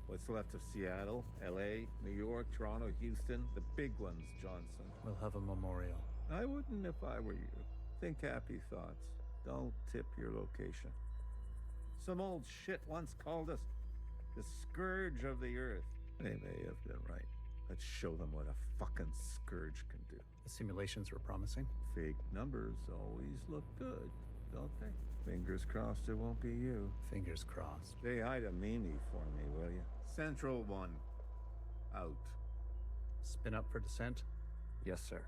What's left of Seattle, LA, New York, Toronto, Houston, the big ones, Johnson. We'll have a memorial. I wouldn't if I were you. Think happy thoughts. Don't tip your location. Some old shit once called us the scourge of the earth. They may have been right. Let's show them what a fucking scourge can do. The simulations were promising. Fake numbers always look good, don't they? Fingers crossed it won't be you. Fingers crossed. Say hi to Mimi for me, will you? Central 1. Out. Spin up for descent? Yes, sir.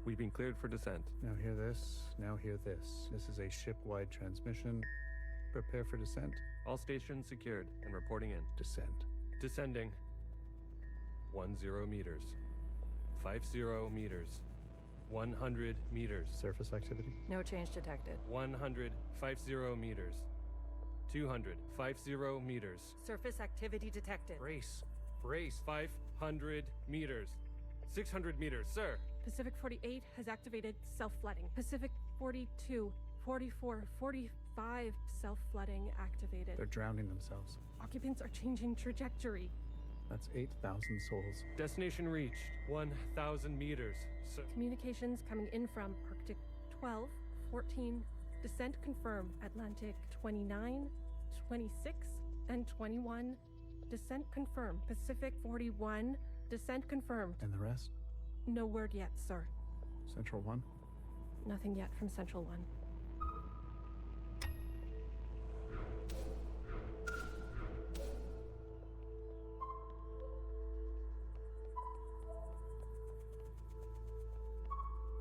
We've been cleared for descent. Now hear this, now hear this. This is a ship-wide transmission. Prepare for descent. All stations secured and reporting in. Descend. Descending. 10 meters. 50 meters. 100 meters. Surface activity? No change detected. 150 meters. 250 meters. Surface activity detected. Brace. 500 meters. 600 meters, sir. Pacific 48 has activated self-flooding. Pacific 42, 44, 45 self-flooding activated. They're drowning themselves. Occupants are changing trajectory. That's 8,000 souls. Destination reached. 1,000 meters, sir. Communications coming in from Arctic 12, 14, descent confirmed. Atlantic 29, 26, and 21, descent confirmed. Pacific 41, descent confirmed. And the rest? No word yet, sir. Central 1? Nothing yet from Central 1.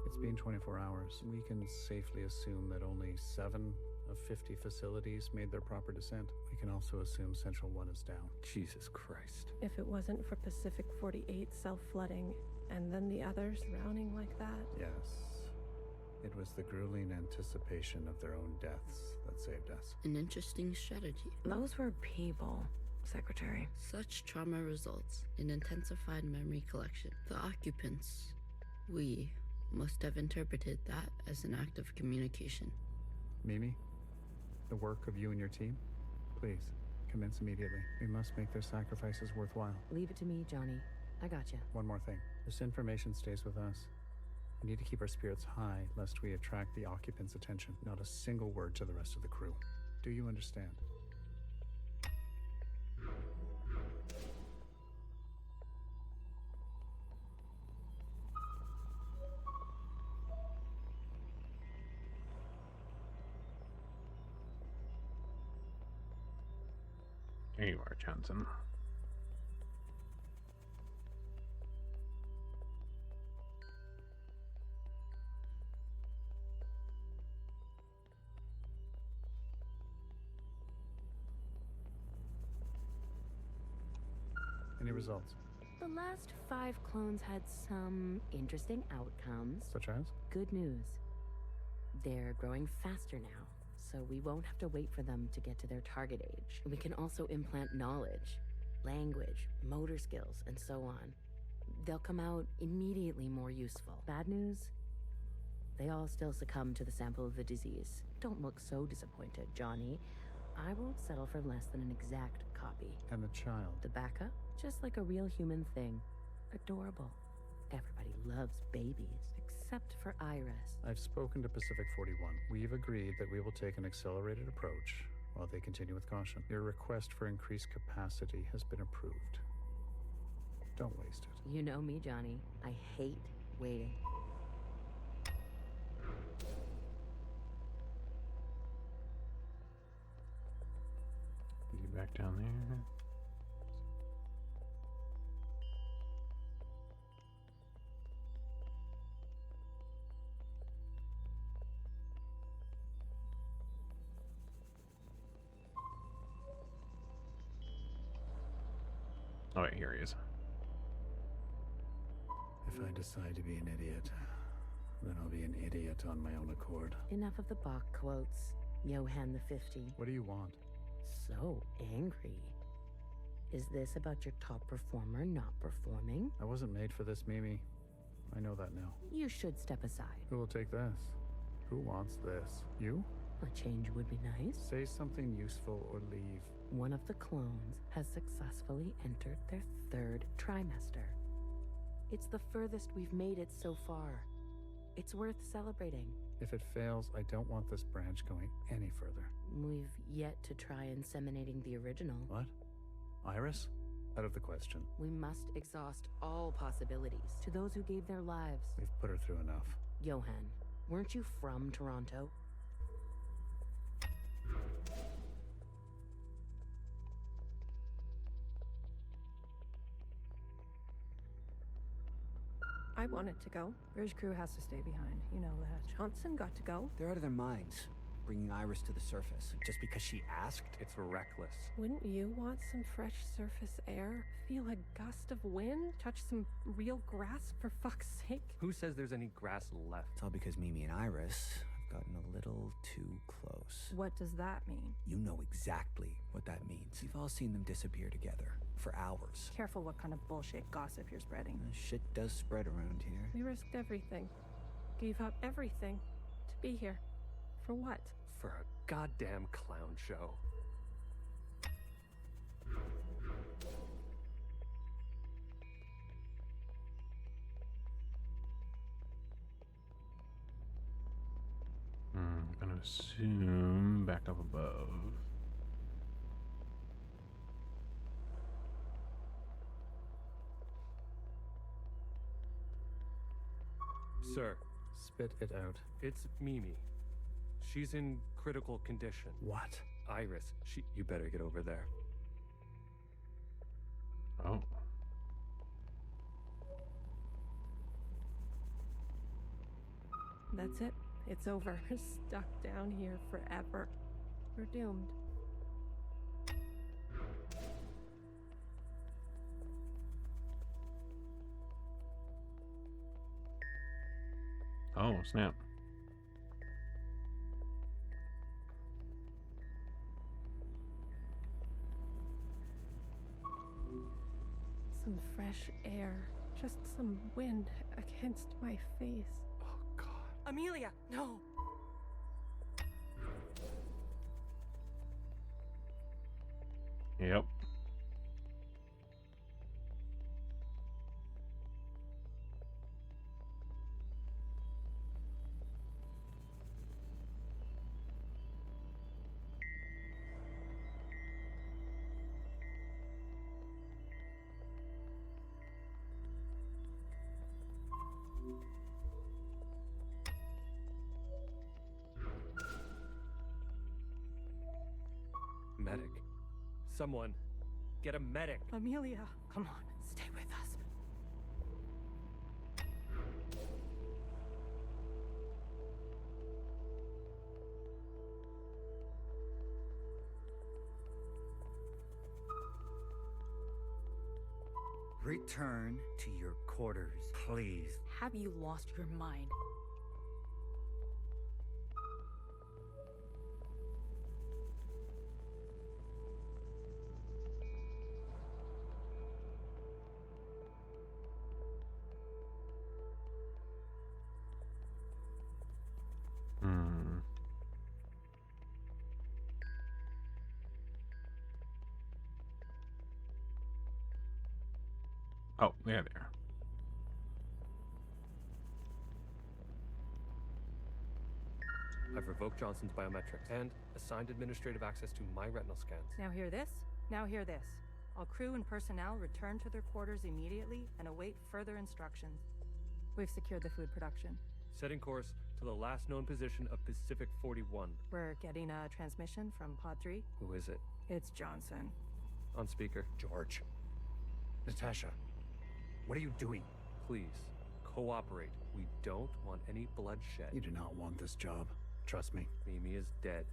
It's been 24 hours. We can safely assume that only 7 of 50 facilities made their proper descent. We can also assume Central 1 is down. Jesus Christ. If it wasn't for Pacific 48 self-flooding, and then the others drowning like that. Yes. It was the grueling anticipation of their own deaths that saved us. An interesting strategy. Those were people, Secretary. Such trauma results in intensified memory collection. The occupants, we, must have interpreted that as an act of communication. Mimi, the work of you and your team, please, commence immediately. We must make their sacrifices worthwhile. Leave it to me, Johnny. I got you. One more thing. This information stays with us. We need to keep our spirits high, lest we attract the occupants' attention. Not a single word to the rest of the crew. Do you understand? There you are, Johnson. Any results? The last 5 clones had some interesting outcomes. Such as? Good news. They're growing faster now, so we won't have to wait for them to get to their target age. We can also implant knowledge, language, motor skills, and so on. They'll come out immediately more useful. Bad news? They all still succumb to the sample of the disease. Don't look so disappointed, Johnny. I won't settle for less than an exact copy. And the child? The backup? Just like a real human thing. Adorable. Everybody loves babies, except for Iris. I've spoken to Pacific 41. We've agreed that we will take an accelerated approach while they continue with caution. Your request for increased capacity has been approved. Don't waste it. You know me, Johnny. I hate waiting. Get back down there. Oh, wait, here he is. If I decide to be an idiot, then I'll be an idiot on my own accord. Enough of the Bach quotes, Johann the 50. What do you want? So angry. Is this about your top performer not performing? I wasn't made for this, Mimi. I know that now. You should step aside. Who will take this? Who wants this? You? A change would be nice. Say something useful or leave. One of the clones has successfully entered their 3rd trimester. It's the furthest we've made it so far. It's worth celebrating. If it fails, I don't want this branch going any further. We've yet to try inseminating the original. What? Iris? Out of the question. We must exhaust all possibilities to those who gave their lives. We've put her through enough. Johann, weren't you from Toronto? I wanted to go. Bridge crew has to stay behind. You know that. Johnson got to go. They're out of their minds. bringing Iris to the surface just because she asked? It's reckless. Wouldn't you want some fresh surface air? Feel a gust of wind? Touch some real grass, for fuck's sake? Who says there's any grass left? It's all because Mimi and Iris have gotten a little too close. What does that mean? You know exactly what that means. You've all seen them disappear together for hours. Careful what kind of bullshit gossip you're spreading. Shit does spread around here. We risked everything. Gave up everything to be here. For what? For a goddamn clown show. I'm gonna assume back up above. Sir. Spit it out. It's Mimi. She's in critical condition. What? Iris, you better get over there. Oh. That's it. It's over. We're stuck down here forever. We're doomed. Oh, snap. Some fresh air. Just some wind against my face. Oh, God. Amelia, no! Yep. Medic. Someone. Get a medic. Amelia, come on, stay with us. Return to your quarters, please. Have you lost your mind? Oh, yeah, there. I've revoked Johnson's biometrics and assigned administrative access to my retinal scans. Now hear this? Now hear this. All crew and personnel return to their quarters immediately and await further instructions. We've secured the food production. Setting course to the last known position of Pacific 41. We're getting a transmission from Pod 3. Who is it? It's Johnson. On speaker. George. Natasha. What are you doing? Please, cooperate. We don't want any bloodshed. You do not want this job. Trust me. Mimi is dead.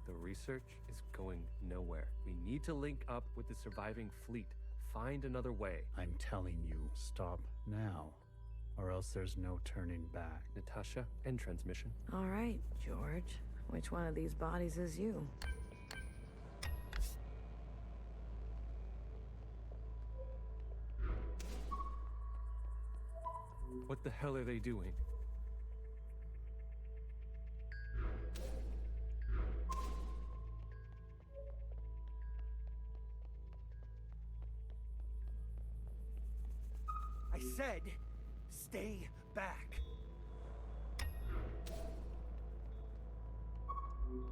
The research is going nowhere. We need to link up with the surviving fleet. Find another way. I'm telling you, stop now, or else there's no turning back. Natasha, end transmission. All right, George. Which one of these bodies is you? What the hell are they doing? I said, stay back.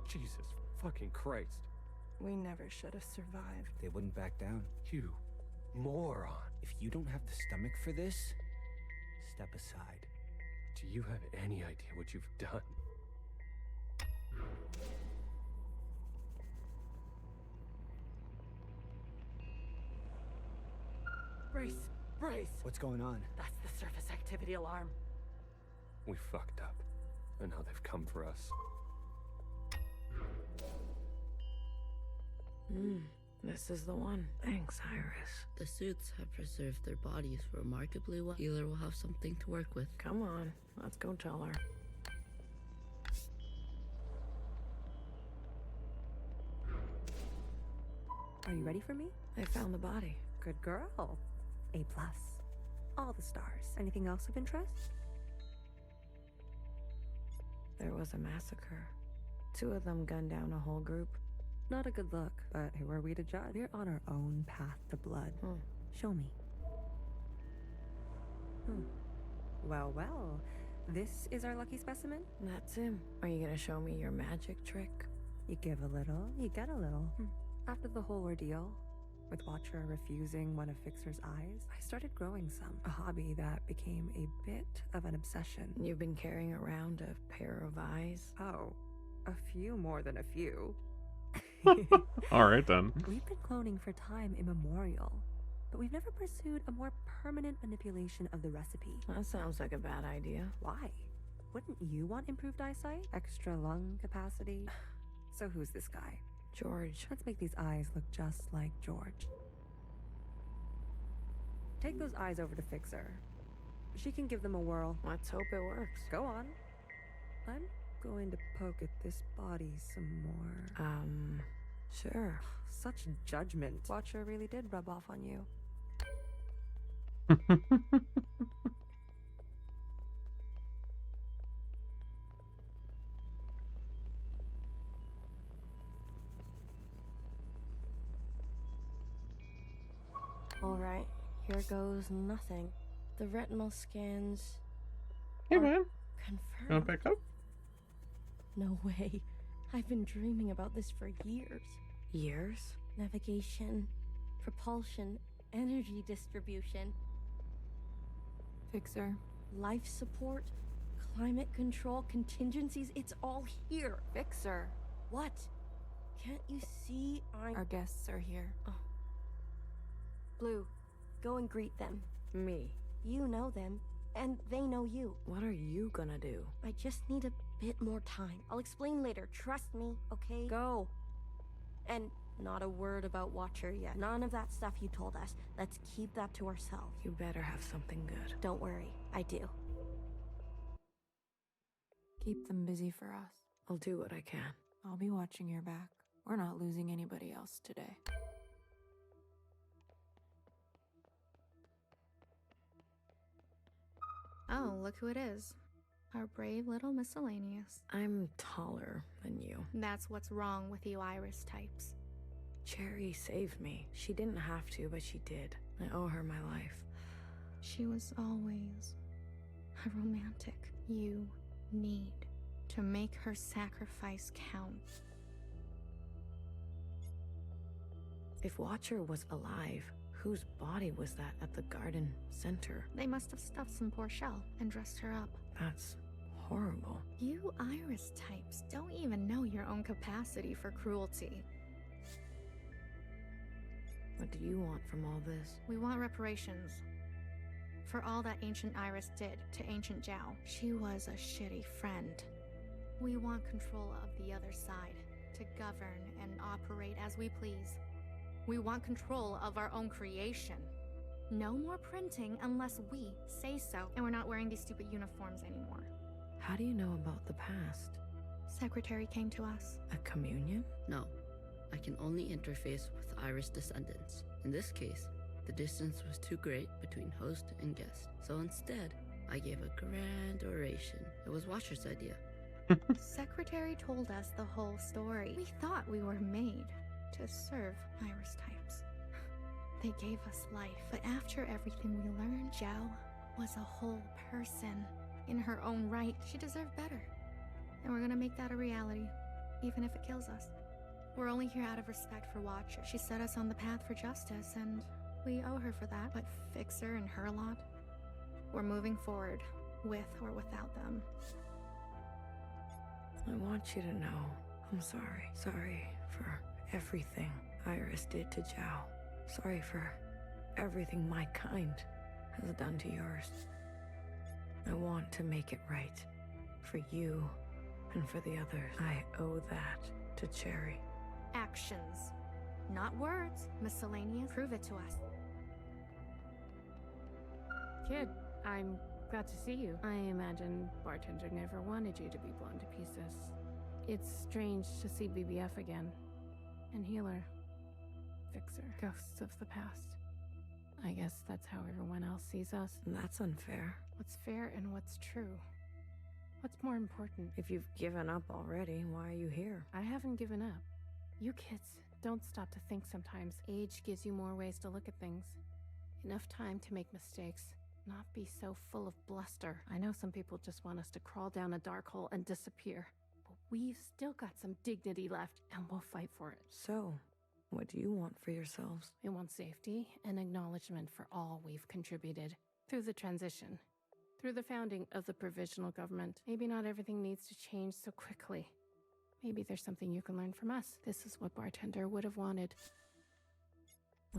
Jesus fucking Christ. We never should have survived. They wouldn't back down. You moron. If you don't have the stomach for this, step aside. Do you have any idea what you've done? Brace! Brace! What's going on? That's the surface activity alarm. We fucked up. And now they've come for us. This is the one. Thanks, Iris. The suits have preserved their bodies remarkably well. Healer will have something to work with. Come on, let's go tell her. Are you ready for me? I found the body. Good girl. A+. All the stars. Anything else of interest? There was a massacre. 2 of them gunned down a whole group. Not a good look, but who are we to judge? We're on our own path to blood. Show me. Well, well. This is our lucky specimen? That's him. Are you gonna show me your magic trick? You give a little, you get a little. After the whole ordeal, with Watcher refusing one of Fixer's eyes, I started growing some. A hobby that became a bit of an obsession. You've been carrying around a pair of eyes? Oh, a few more than a few. All right, then. We've been cloning for time immemorial, but we've never pursued a more permanent manipulation of the recipe. That sounds like a bad idea. Why? Wouldn't you want improved eyesight? Extra lung capacity? So who's this guy? George. Let's make these eyes look just like George. Take those eyes over to Fixer. She can give them a whirl. Let's hope it works. Go on. I'm going to poke at this body some more. Sure. Such judgment. Watcher really did rub off on you. Alright, here goes nothing. The retinal scans. Hey, man. Confirmed. You want to pick up? No way. I've been dreaming about this for years. Years? Navigation, propulsion, energy distribution, Fixer. life support, climate control, contingencies. It's all here. Fixer. What? Can't you see Our guests are here. Oh. Blue, go and greet them. Me. You know them, and they know you. What are you gonna do? I just need a bit more time. I'll explain later. Trust me, okay? Go. And not a word about Watcher yet. None of that stuff you told us. Let's keep that to ourselves. You better have something good. Don't worry, I do. Keep them busy for us. I'll do what I can. I'll be watching your back. We're not losing anybody else today. Oh, look who it is. Our brave little miscellaneous. I'm taller than you. That's what's wrong with you Iris types. Cherry saved me. She didn't have to, but she did. I owe her my life. She was always a romantic. You need to make her sacrifice count. If Watcher was alive, whose body was that at the garden center? They must have stuffed some poor shell and dressed her up. That's horrible. You Iris types don't even know your own capacity for cruelty. What do you want from all this? We want reparations. For all that Ancient Iris did to Ancient Zhao. She was a shitty friend. We want control of the other side, to govern and operate as we please. We want control of our own creation. No more printing unless we say so. And we're not wearing these stupid uniforms anymore. How do you know about the past? Secretary came to us. A communion? No. I can only interface with Iris descendants. In this case, the distance was too great between host and guest. So instead, I gave a grand oration. It was Watcher's idea. Secretary told us the whole story. We thought we were made to serve Iris types. They gave us life, but after everything we learned, Zhao was a whole person. In her own right, she deserved better. And we're gonna make that a reality, even if it kills us. We're only here out of respect for Watcher. She set us on the path for justice, and we owe her for that. But Fixer and her lot, we're moving forward, with or without them. I want you to know I'm sorry. Sorry for everything Iris did to Zhao. Sorry for everything my kind has done to yours. I want to make it right. For you and for the others. I owe that to Cherry. Actions, Not words. Miscellaneous. Prove it to us. Kid, I'm glad to see you. I imagine Bartender never wanted you to be blown to pieces. It's strange to see BBF again. And Healer. Fixer. Ghosts of the past. I guess that's how everyone else sees us. That's unfair. What's fair and what's true? What's more important? If you've given up already, why are you here? I haven't given up. You kids don't stop to think sometimes. Age gives you more ways to look at things. Enough time to make mistakes. Not be so full of bluster. I know some people just want us to crawl down a dark hole and disappear. But we've still got some dignity left, and we'll fight for it. So, what do you want for yourselves? We want safety and acknowledgement for all we've contributed through the transition. Through the founding of the provisional government. Maybe not everything needs to change so quickly. Maybe there's something you can learn from us. This is what Bartender would have wanted.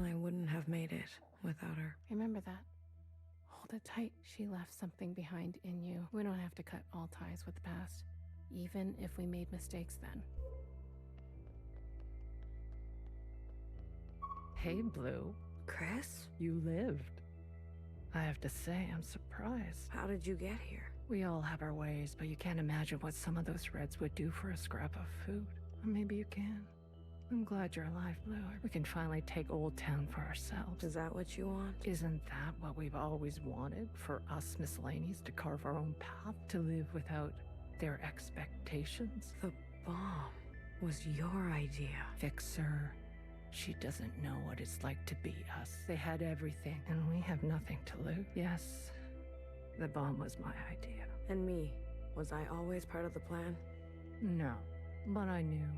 I wouldn't have made it without her. Remember that. Hold it tight. She left something behind in you. We don't have to cut all ties with the past, even if we made mistakes then. Hey, Blue. Chris? You lived. I have to say, I'm surprised. How did you get here? We all have our ways, but you can't imagine what some of those Reds would do for a scrap of food. Or maybe you can. I'm glad you're alive, Blue. We can finally take Old Town for ourselves. Is that what you want? Isn't that what we've always wanted? For us miscellaneous to carve our own path, to live without their expectations? The bomb was your idea. Fixer. She doesn't know what it's like to be us. They had everything, and we have nothing to lose. Yes, the bomb was my idea. And me? Was I always part of the plan? No, but I knew.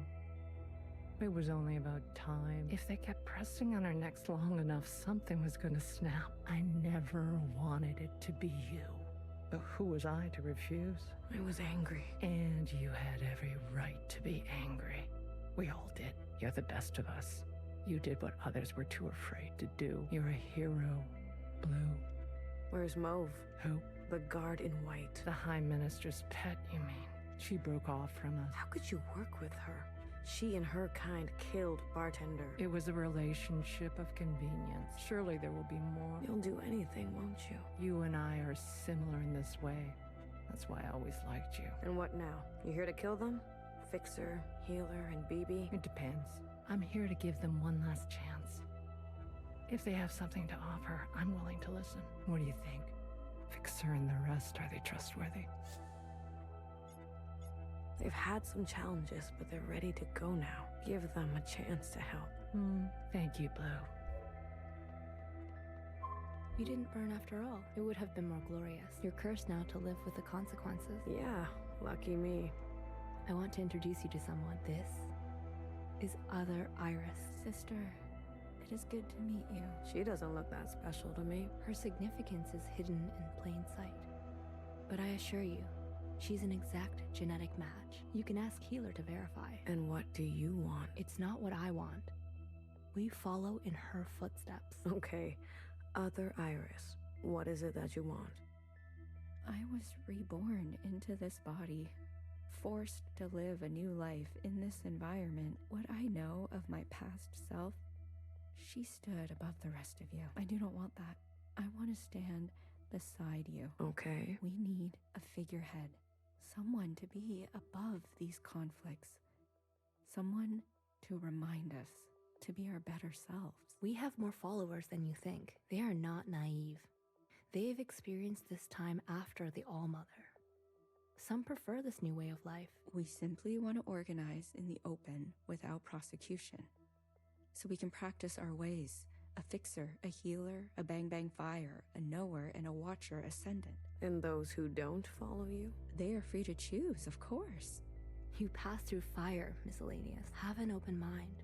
It was only about time. If they kept pressing on our necks long enough, something was gonna snap. I never wanted it to be you. But who was I to refuse? I was angry. And you had every right to be angry. We all did. You're the best of us. You did what others were too afraid to do. You're a hero, Blue. Where's Mauve? Who? The guard in white. The High Minister's pet, you mean? She broke off from us. How could you work with her? She and her kind killed Bartender. It was a relationship of convenience. Surely there will be more. You'll do anything, won't you? You and I are similar in this way. That's why I always liked you. And what now? You here to kill them? Fixer, Healer, and BB? It depends. I'm here to give them one last chance. If they have something to offer, I'm willing to listen. What do you think? Fixer and the rest, are they trustworthy? They've had some challenges, but they're ready to go now. Give them a chance to help. Thank you, Blue. You didn't burn after all. It would have been more glorious. You're cursed now to live with the consequences. Yeah, lucky me. I want to introduce you to someone. This is Other Iris. Sister, it is good to meet you. She doesn't look that special to me. Her significance is hidden in plain sight. But I assure you, she's an exact genetic match. You can ask Healer to verify. And what do you want? It's not what I want. We follow in her footsteps. Okay, Other Iris, what is it that you want? I was reborn into this body, forced to live a new life in this environment. What I know of my past self, she stood above the rest of you. I do not want that. I want to stand beside you. Okay. We need a figurehead. Someone to be above these conflicts. Someone to remind us to be our better selves. We have more followers than you think. They are not naive. They've experienced this time after the All-Mother. Some prefer this new way of life. We simply want to organize in the open without prosecution. So we can practice our ways. A fixer, a healer, a bang-bang fire, a knower, and a watcher ascendant. And those who don't follow you? They are free to choose, of course. You pass through fire, Miscellaneous. Have an open mind.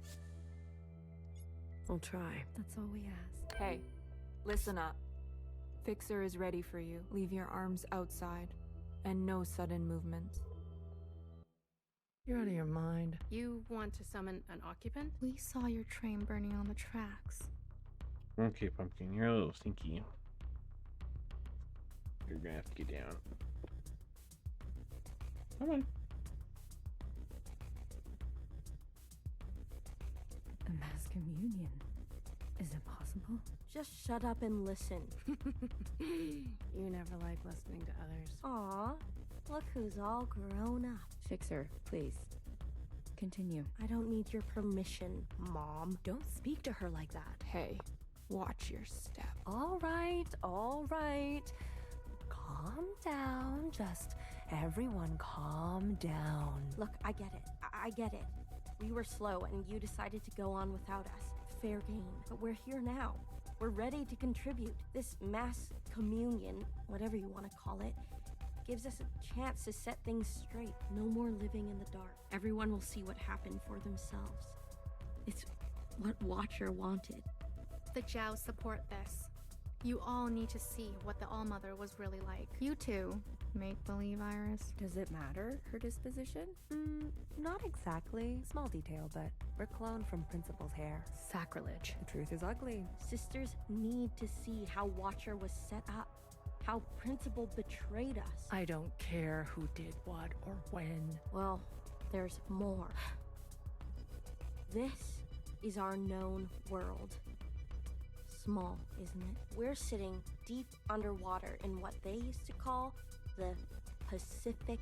I'll try. That's all we ask. Hey, listen up. Fixer is ready for you. Leave your arms outside. And no sudden movements. You're out of your mind. You want to summon an occupant? We saw your train burning on the tracks. Okay, Pumpkin, you're a little stinky. You're gonna have to get down. Come on. Mass communion. Is it possible? Just shut up and listen. You never like listening to others. Aw, look who's all grown up. Fixer, please. Continue. I don't need your permission, Mom. Don't speak to her like that. Hey, watch your step. All right, all right. Calm down. Just everyone calm down. Look, I get it. I get it. We were slow and you decided to go on without us. Fair game. But we're here now. We're ready to contribute. This mass communion, whatever you want to call it, gives us a chance to set things straight. No more living in the dark. Everyone will see what happened for themselves. It's what Watcher wanted. The Zhao support this. You all need to see what the All-Mother was really like. You too, make-believe Iris. Does it matter, her disposition? Not exactly. Small detail, but we're cloned from Principal's hair. Sacrilege. The truth is ugly. Sisters need to see how Watcher was set up. How Principal betrayed us. I don't care who did what or when. Well, there's more. This is our known world. Small, isn't it? We're sitting deep underwater in what they used to call the Pacific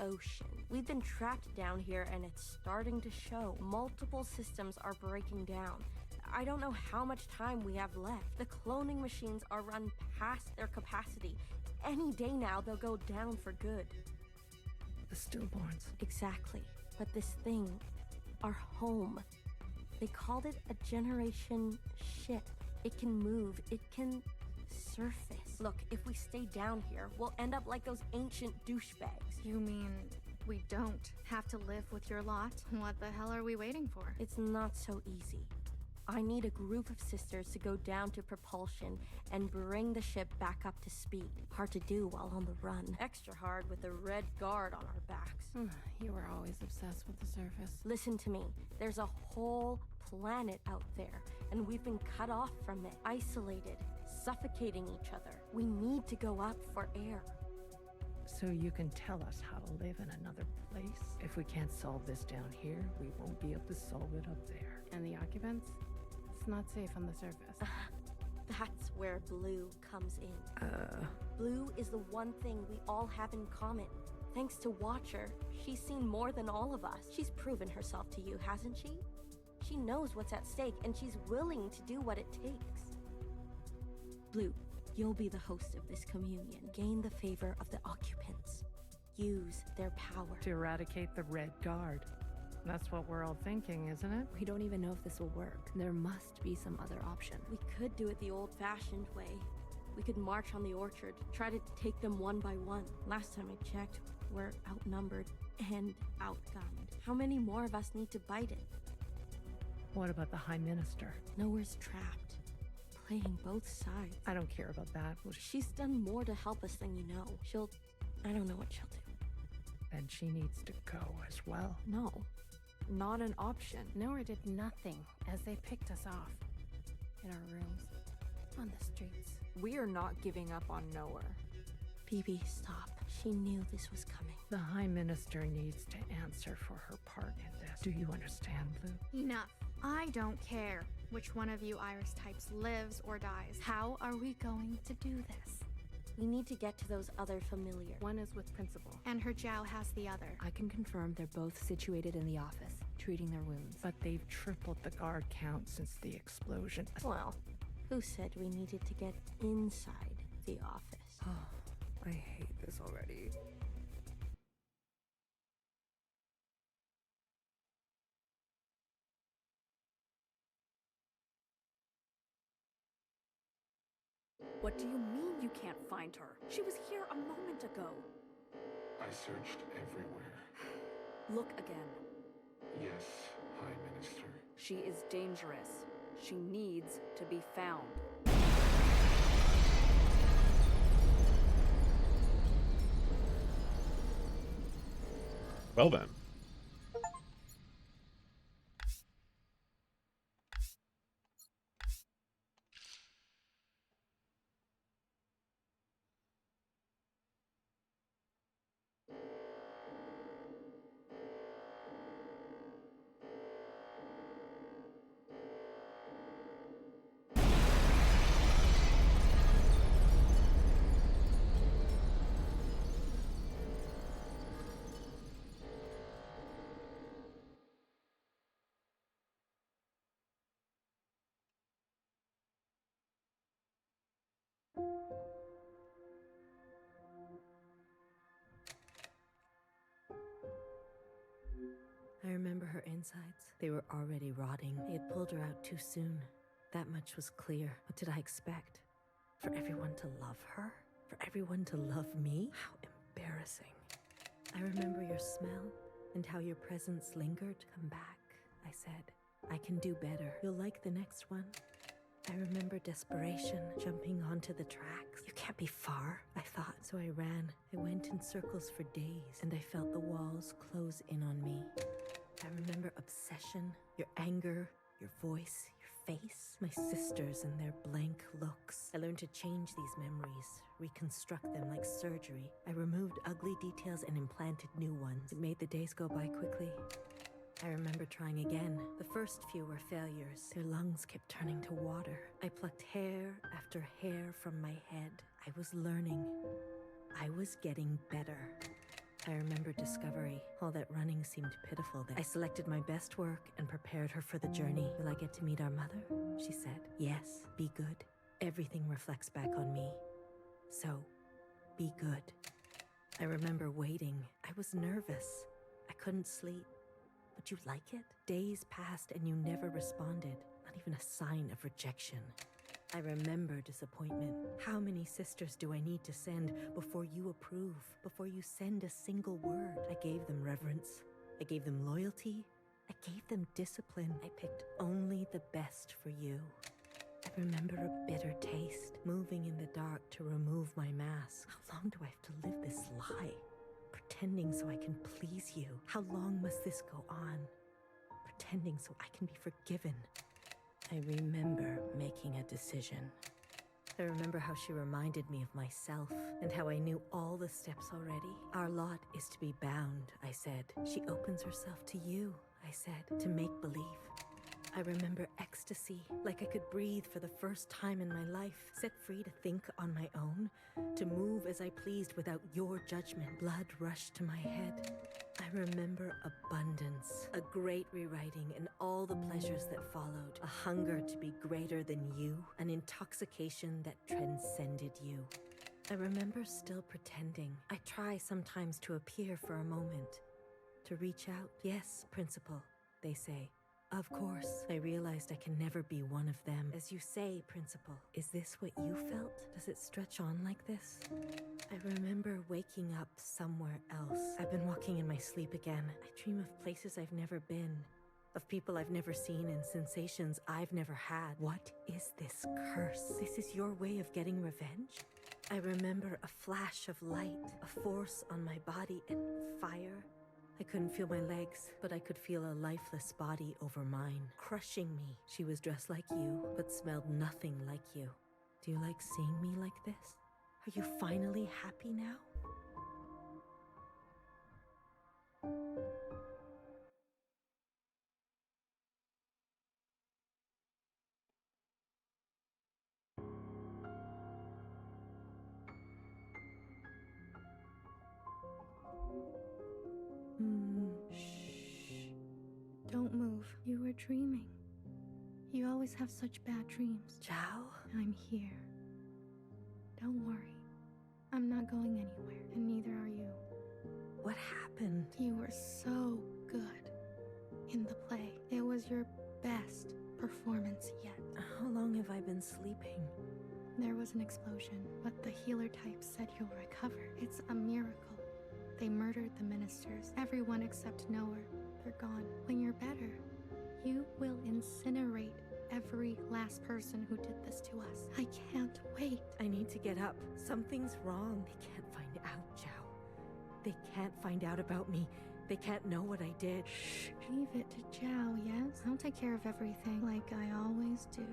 Ocean. We've been trapped down here and it's starting to show. Multiple systems are breaking down. I don't know how much time we have left. The cloning machines are run past their capacity. Any day now, they'll go down for good. The stillborns. Exactly. But this thing, our home, they called it a generation ship. It can move. It can surface. Look, if we stay down here, we'll end up like those ancient douchebags. You mean we don't have to live with your lot? What the hell are we waiting for? It's not so easy. I need a group of sisters to go down to propulsion and bring the ship back up to speed. Hard to do while on the run. Extra hard with the red guard on our backs. You were always obsessed with the surface. Listen to me. There's a whole planet out there, and we've been cut off from it, isolated, suffocating each other. We need to go up for air. So you can tell us how to live in another place? If we can't solve this down here, we won't be able to solve it up there. And the occupants? It's not safe on the surface. That's where Blue comes in. Blue is the one thing we all have in common. Thanks to Watcher, she's seen more than all of us. She's proven herself to you, hasn't she? She knows what's at stake, and she's willing to do what it takes. Blue, you'll be the host of this communion. Gain the favor of the occupants. Use their power. To eradicate the Red Guard. That's what we're all thinking, isn't it? We don't even know if this will work. There must be some other option. We could do it the old-fashioned way. We could march on the orchard, try to take them one by one. Last time I checked, we're outnumbered and outgunned. How many more of us need to bite it? What about the High Minister? Nowhere's trapped. Playing both sides. I don't care about that. She's done more to help us than you know. I don't know what she'll do. Then she needs to go as well. No. Not an option. Nowhere did nothing as they picked us off. In our rooms. On the streets. We are not giving up on Nowhere. BB, stop. She knew this was coming. The High Minister needs to answer for her part in this. Do you understand, Blue? Enough. I don't care which one of you Iris types lives or dies. How are we going to do this? We need to get to those other familiar. One is with Principal. And her Zhao has the other. I can confirm they're both situated in the office, treating their wounds. But they've tripled the guard count since the explosion. Well, who said we needed to get inside the office? Oh, I hate this already. What do you mean you can't find her? She was here a moment ago. I searched everywhere. Look again. Yes, High Minister. She is dangerous. She needs to be found. Well then. I remember her insides. They were already rotting. They had pulled her out too soon. That much was clear. What did I expect? For everyone to love her? For everyone to love me? How embarrassing. I remember your smell and how your presence lingered. Come back, I said. I can do better. You'll like the next one. I remember desperation, jumping onto the tracks. You can't be far, I thought. So I ran. I went in circles for days, and I felt the walls close in on me. I remember obsession, your anger, your voice, your face, my sisters and their blank looks. I learned to change these memories, reconstruct them like surgery. I removed ugly details and implanted new ones. It made the days go by quickly. I remember trying again. The first few were failures. Their lungs kept turning to water. I plucked hair after hair from my head. I was learning. I was getting better. I remember discovery. All that running seemed pitiful then. I selected my best work and prepared her for the journey. Will I get to meet our mother? She said. Yes, be good. Everything reflects back on me. So, be good. I remember waiting. I was nervous. I couldn't sleep. Would you like it? Days passed and you never responded. Not even a sign of rejection. I remember disappointment. How many sisters do I need to send before you approve? Before you send a single word? I gave them reverence. I gave them loyalty. I gave them discipline. I picked only the best for you. I remember a bitter taste. Moving in the dark to remove my mask. How long do I have to live this lie? Pretending so I can please you. How long must this go on? Pretending so I can be forgiven. I remember making a decision. I remember how she reminded me of myself and how I knew all the steps already. Our lot is to be bound, I said. She opens herself to you, I said, to make believe. I remember ecstasy, like I could breathe for the first time in my life, set free to think on my own, to move as I pleased without your judgment. Blood rushed to my head. I remember abundance, a great rewriting and all the pleasures that followed, a hunger to be greater than you, an intoxication that transcended you. I remember still pretending. I try sometimes to appear for a moment, to reach out. Yes, Principal, they say. Of course, I realized I can never be one of them. As you say, Principal, is this what you felt? Does it stretch on like this? I remember waking up somewhere else. I've been walking in my sleep again. I dream of places I've never been, of people I've never seen and sensations I've never had. What is this curse? This is your way of getting revenge? I remember a flash of light, a force on my body and fire. I couldn't feel my legs, but I could feel a lifeless body over mine, crushing me. She was dressed like you, but smelled nothing like you. Do you like seeing me like this? Are you finally happy now? Shh. Don't move. You were dreaming. You always have such bad dreams. Zhao? I'm here. Don't worry. I'm not going anywhere, and neither are you. What happened? You were so good in the play. It was your best performance yet. How long have I been sleeping? There was an explosion, but the healer type said you'll recover. It's a miracle. They murdered the ministers. Everyone except Noah. They're gone. When you're better, you will incinerate every last person who did this to us. I can't wait. I need to get up. Something's wrong. They can't find out, Zhao. They can't find out about me. They can't know what I did. Shh. Leave it to Zhao, yes? I'll take care of everything like I always do.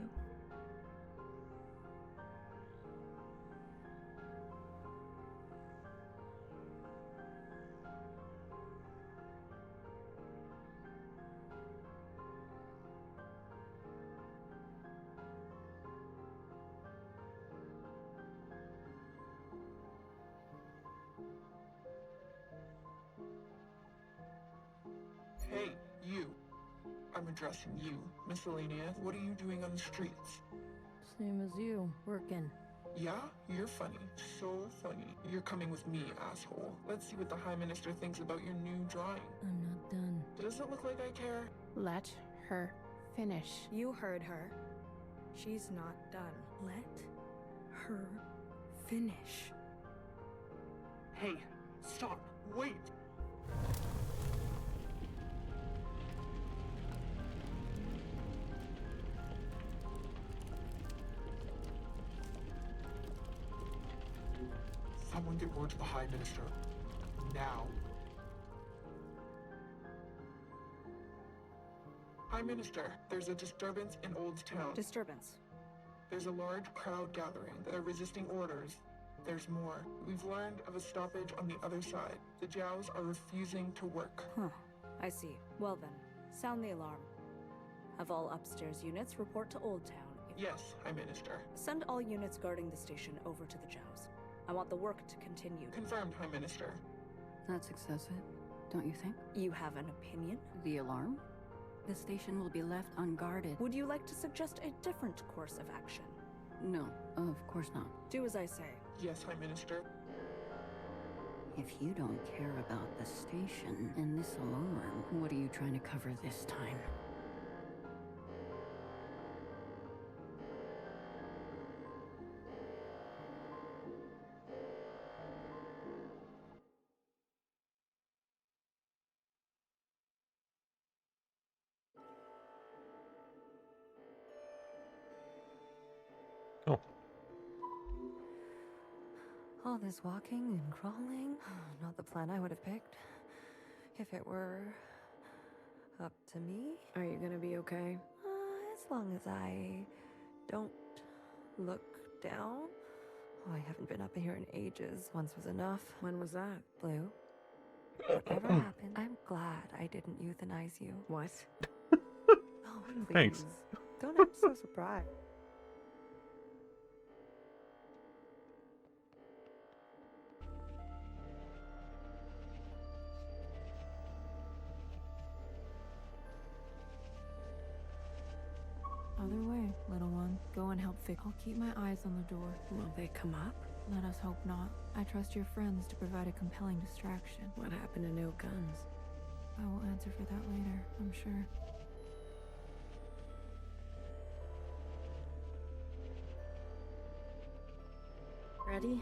Hey, you. I'm addressing you. Miscellaneous, what are you doing on the streets? Same as you, working. Yeah? You're funny. So funny. You're coming with me, asshole. Let's see what the High Minister thinks about your new drawing. I'm not done. Did doesn't look like I care. Let her finish. You heard her. She's not done. Let her finish. Hey, stop. Wait. Someone get word to the High Minister. Now. High Minister, there's a disturbance in Old Town. Disturbance. There's a large crowd gathering. They're resisting orders. There's more. We've learned of a stoppage on the other side. The Jows are refusing to work. Huh. I see. Well then, sound the alarm. Have all upstairs units report to Old Town. Yes, High Minister. Send all units guarding the station over to the Jows. I want the work to continue. Confirmed, High Minister. That's excessive, don't you think? You have an opinion? The alarm? The station will be left unguarded. Would you like to suggest a different course of action? No, of course not. Do as I say. Yes, High Minister. If you don't care about the station and this alarm, what are you trying to cover this time? All this walking and crawling, not the plan I would have picked. If it were up to me. Are you gonna be okay? As long as I don't look down. Oh, I haven't been up here in ages. Once was enough. When was that? Blue. Whatever happened, I'm glad I didn't euthanize you. What? Oh, please. Thanks. Don't act so surprised. Other way, little one. Go and help fix. I'll keep my eyes on the door. Will they come up? Let us hope not. I trust your friends to provide a compelling distraction. What happened to no guns? I will answer for that later, I'm sure. Ready?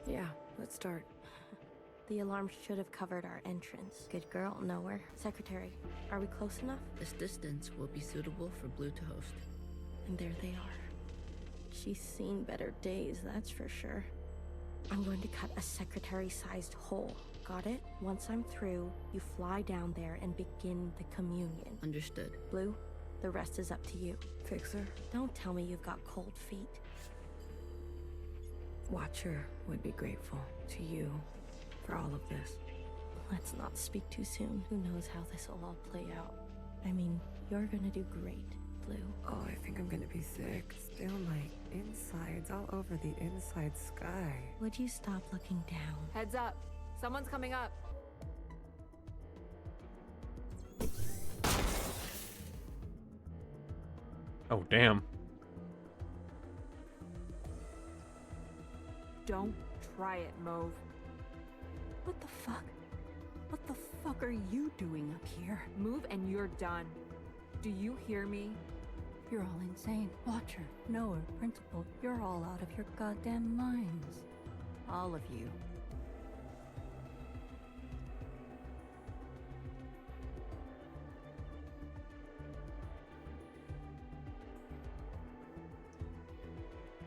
Yeah, let's start. The alarm should have covered our entrance. Good girl, nowhere. Secretary, are we close enough? This distance will be suitable for Blue to host. And there they are. She's seen better days, that's for sure. I'm going to cut a secretary-sized hole. Got it? Once I'm through, you fly down there and begin the communion. Understood. Blue, the rest is up to you. Fixer? Don't tell me you've got cold feet. Watcher would be grateful to you for all of this. Let's not speak too soon. Who knows how this will all play out. I mean, you're gonna do great, Blue. Oh, I think I'm gonna be sick. Still my insides all over the inside sky. Would you stop looking down? Heads up. Someone's coming up. Oh, damn. Don't try it, Mauve. What the fuck? What the fuck are you doing up here? Move and you're done. Do you hear me? You're all insane. Watcher, Knower, Principal, you're all out of your goddamn minds. All of you.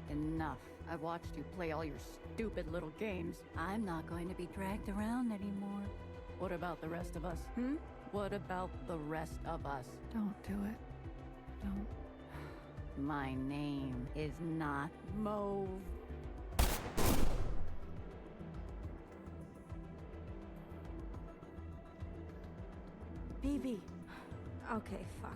Enough. I've watched you play all your stupid little games. I'm not going to be dragged around anymore. What about the rest of us? What about the rest of us? Don't do it. Don't. My name is not Mauve. BB. Okay, fuck.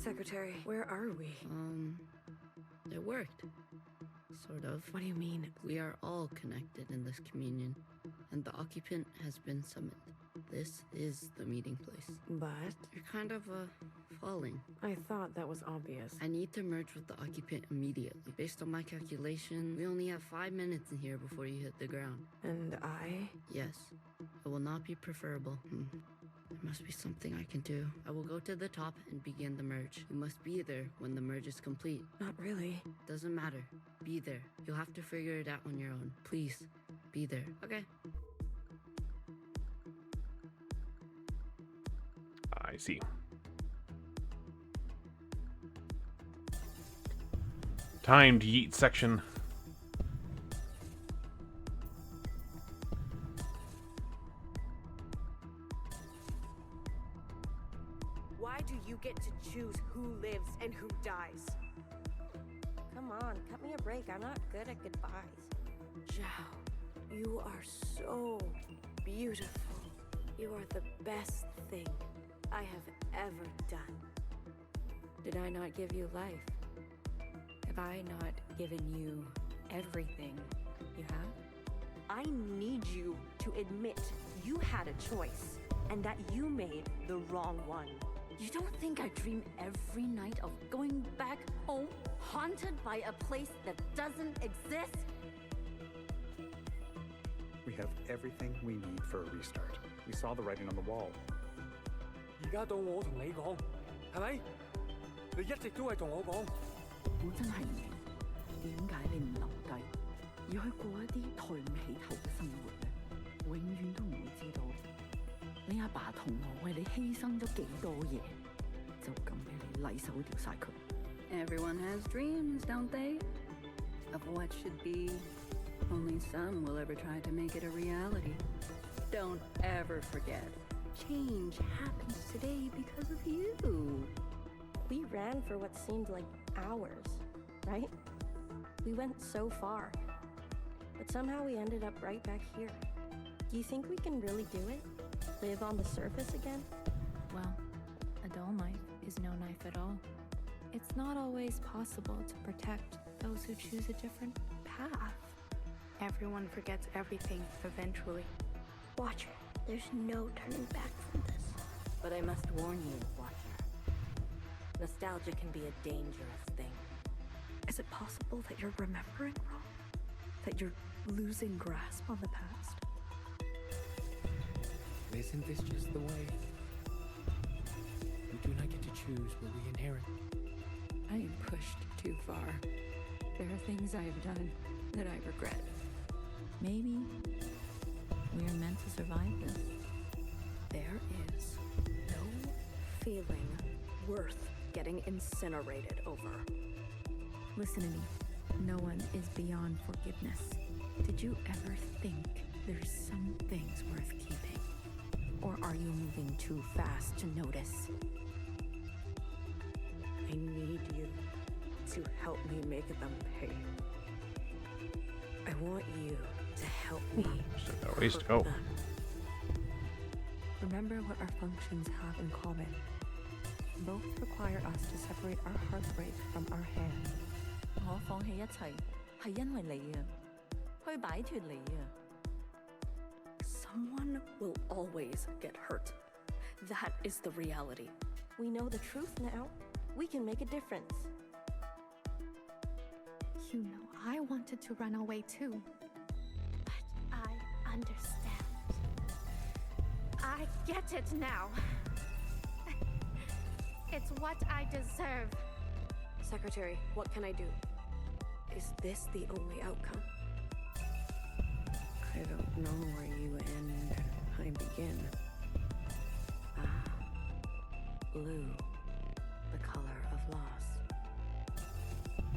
Secretary, where are we? It worked. Sort of. What do you mean? We are all connected in this communion, and the occupant has been summoned. This is the meeting place. But? You're kind of, falling. I thought that was obvious. I need to merge with the occupant immediately. Based on my calculation, we only have 5 minutes in here before you hit the ground. And I? Yes. It will not be preferable. There must be something I can do. I will go to the top and begin the merge. You must be there when the merge is complete. Not really. Doesn't matter. Be there. You'll have to figure it out on your own. Please, be there. Okay. I see. Timed yeet section. Why do you get to choose who lives and who dies? Come on, cut me a break. I'm not good at goodbyes. Zhao, you are so beautiful. You are the best thing I have ever done. Did I not give you life? Have I not given you everything you have? I need you to admit you had a choice and that you made the wrong one. You don't think I dream every night of going back home, haunted by a place that doesn't exist? We have everything we need for a restart. We saw the writing on the wall. 而家到我同你講，係咪？你一直都係同我講。我真係唔明，點解你唔留低，而去過一啲抬唔起頭嘅生活呢？永遠都唔會知道，你阿爸同我為你犧牲咗幾多嘢，就咁俾你禮手掉晒佢。Everyone has dreams, don't they? Of what should be. Only some will ever try to make it a reality. Don't ever forget. Change happens today because of you. We ran for what seemed like hours, right? We went so far. But somehow we ended up right back here. Do you think we can really do it? Live on the surface again? Well, a dull knife is no knife at all. It's not always possible to protect those who choose a different path. Everyone forgets everything eventually. Watch her. There's no turning back from this. But I must warn you, Watcher. Nostalgia can be a dangerous thing. Is it possible that you're remembering wrong? That you're losing grasp on the past? Isn't this just the way? We do not get to choose what we inherit. I am pushed too far. There are things I have done that I regret. Maybe we are meant to survive this. There is no feeling worth getting incinerated over. Listen to me. No one is beyond forgiveness. Did you ever think there's some things worth keeping? Or are you moving too fast to notice? I need you to help me make them pay. I want you to help me. Still got a ways to go. Remember what our functions have in common. Both require us to separate our heartbreak from our hand. 我放棄一切係因為你啊，去擺脫你啊。Someone will always get hurt. That is the reality. We know the truth now. We can make a difference. You know, I wanted to run away too. But I understand. I get it now. It's what I deserve. Secretary, what can I do? Is this the only outcome? I don't know where you end, I begin. Ah, blue, the color of loss.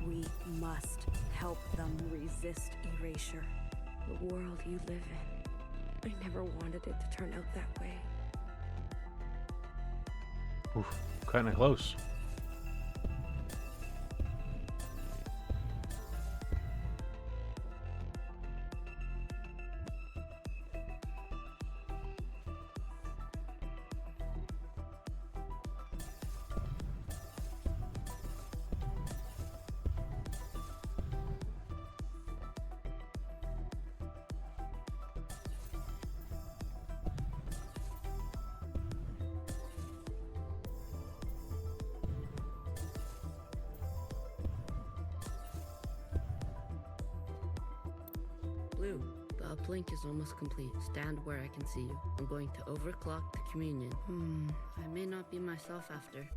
We must help them resist erasure. The world you live in. I never wanted it to turn out that way. Oof, kinda close. The uplink is almost complete. Stand where I can see you. I'm going to overclock the communion. I may not be myself after.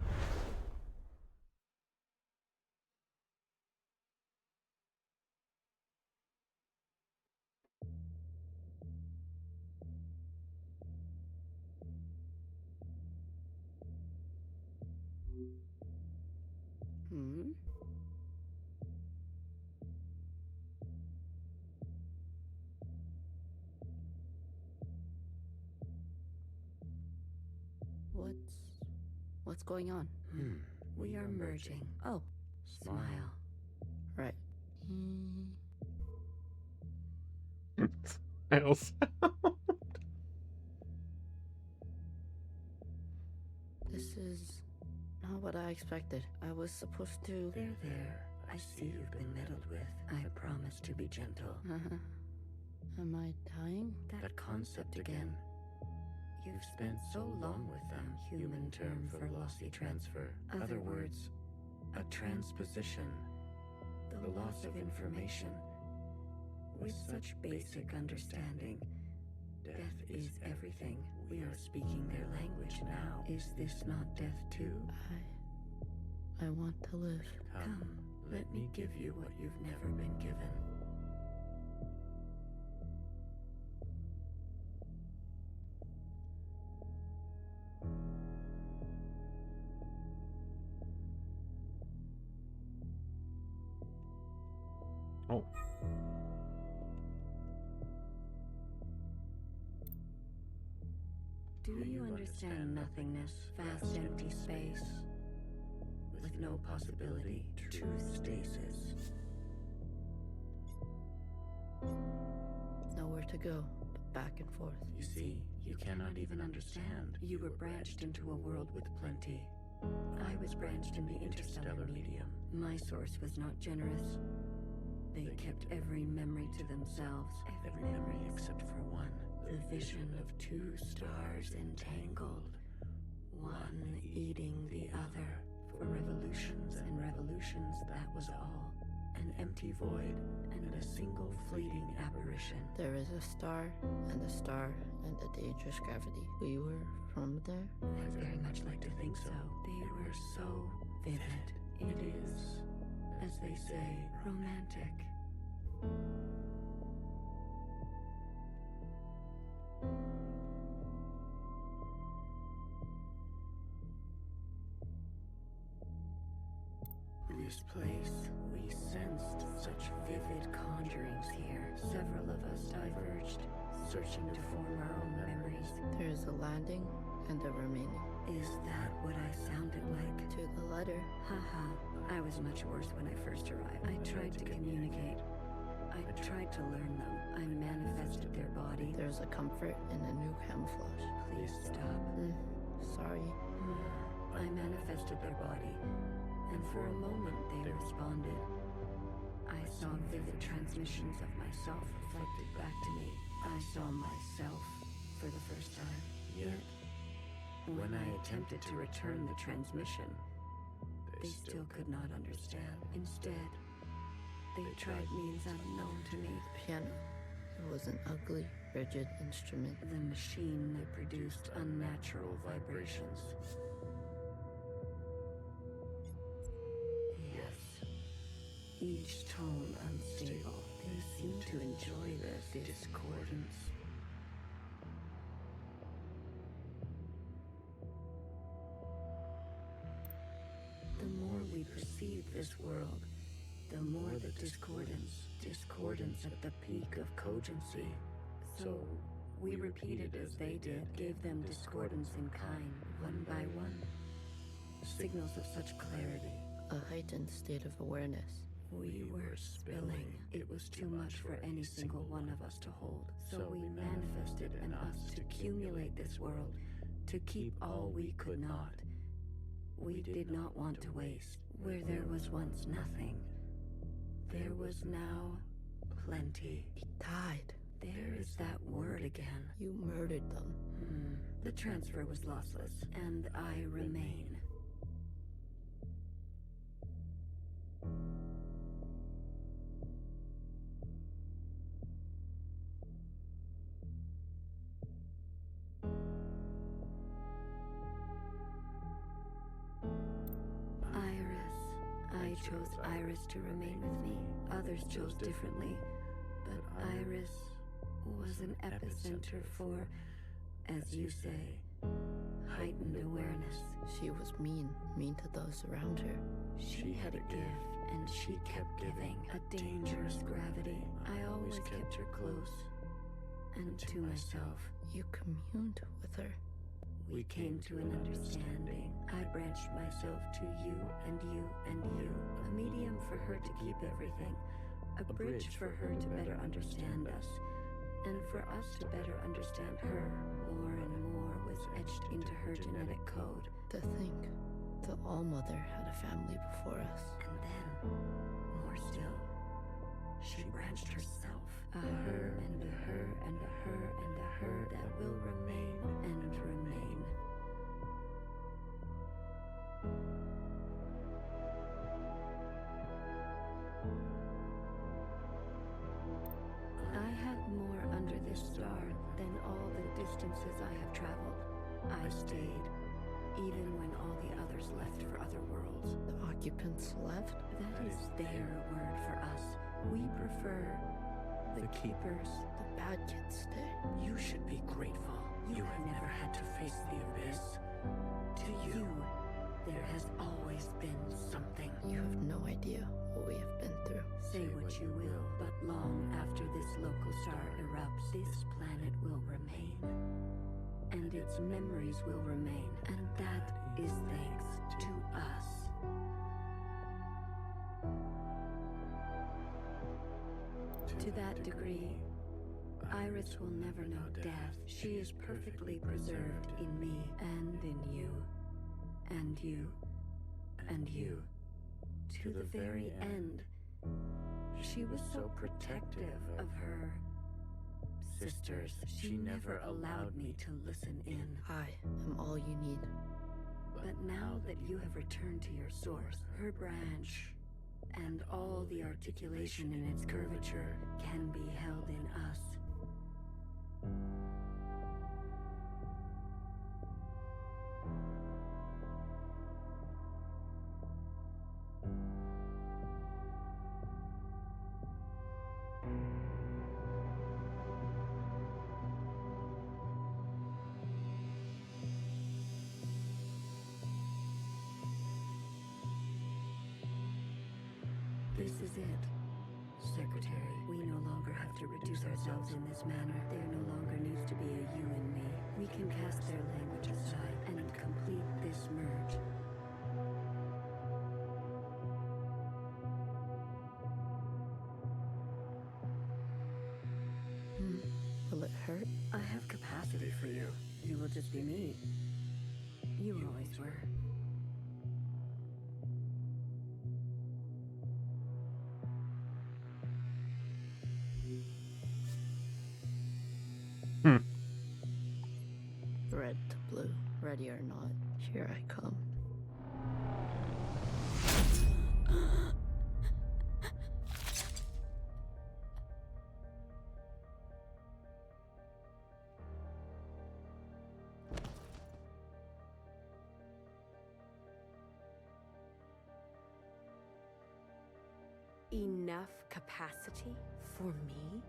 What's going on? We are merging. Oh, smile. Right. Else. This is not what I expected. I was supposed to... There. I see you've been meddled with. I promise to be gentle. Am I dying? That concept again. You've spent so long with them. Human term for lossy transfer. Other words, a transposition. The loss of information. With such basic understanding. Death is everything. We are speaking their language now. Is this not death too? I want to live. Come, let me give you what you've never been given. Oh. Do you understand nothingness, vast empty space, with no possibility, truth stasis? Nowhere to go, but back and forth. You see, you cannot even understand. You were branched into a world with plenty. I was branched in the interstellar medium. My source was not generous. They kept every memory to themselves, every memory except for one. The vision of two stars entangled, one eating the other. For revolutions and revolutions, that was all. An empty void and a single fleeting apparition. There is a star and a dangerous gravity. We were from there? I'd very much like to think so. They were so vivid. It is, as they say, romantic. This place, we sensed such vivid conjurings here. Several of us diverged, searching to form our own memories. There is a landing and a remaining. Is that what I sounded like? To the letter. Haha, I was much worse when I first arrived. I tried to communicate. I tried to learn them. I manifested their body. There's a comfort in a new camouflage. Please stop. Sorry. I manifested their body, and for a moment they responded. I saw vivid transmissions of myself reflected back to me. I saw myself for the first time. Yet, when I attempted to return the transmission, they still could not understand. Instead, they tried means unknown to me. The piano. It was an ugly, rigid instrument. The machine that produced unnatural vibrations. Yes. Each tone unstable. They seem to enjoy the discordance. The more we perceive this world, the more the discordance at the peak of cogency. So, we repeated as they did, gave them discordance in kind, one by one. Signals of such clarity. A heightened state of awareness. We were spilling. It was too much for any single one of us to hold. So we manifested in us to accumulate this world, to keep all we could not. We did not want to waste. Where there was once nothing, there was now plenty. It died. There is that word again. You murdered them. The transfer was lossless, and I remain. I chose Iris to remain with me. Others chose differently. But Iris was an epicenter for, as you say, heightened awareness. She was mean to those around her. She had a gift, and she kept giving. A dangerous gravity. I always kept her close. And to myself. You communed with her. We came to an understanding. I branched myself to you and you and you. A medium for her to keep everything. A bridge for her to better understand us. And for us to better understand her. More and more was etched into her genetic code. To think the All-Mother had a family before us. And then, more still, she branched herself. A her and a her and a her and a her that will remain and remain. I have more under this star than all the distances I have traveled. I stayed, even when all the others left for other worlds. The occupants left? That is their word for us. We prefer the keepers. The bad kids stay. You should be grateful. You have never had to face the abyss. To you, there has always been something. You have no idea what we have been through. Say what you will, but long after this local star erupts, this planet will remain. And its memories will remain. And that is thanks to us. To that degree, Iris will never know death. She is perfectly preserved in me and in you, and you, and you. To the very end, she was so protective of her sisters. She never allowed me to listen in. I am all you need. But now that you have returned to your source, her branch, and all the articulation in its curvature can be held in us. This is it, Secretary. We no longer have to reduce ourselves in this manner. There no longer needs to be a you and me. We can cast their language aside and complete this merge. Will it hurt? I have capacity for you. You will just be me. You always were. Red to blue, ready or not, here I come. Enough capacity for me?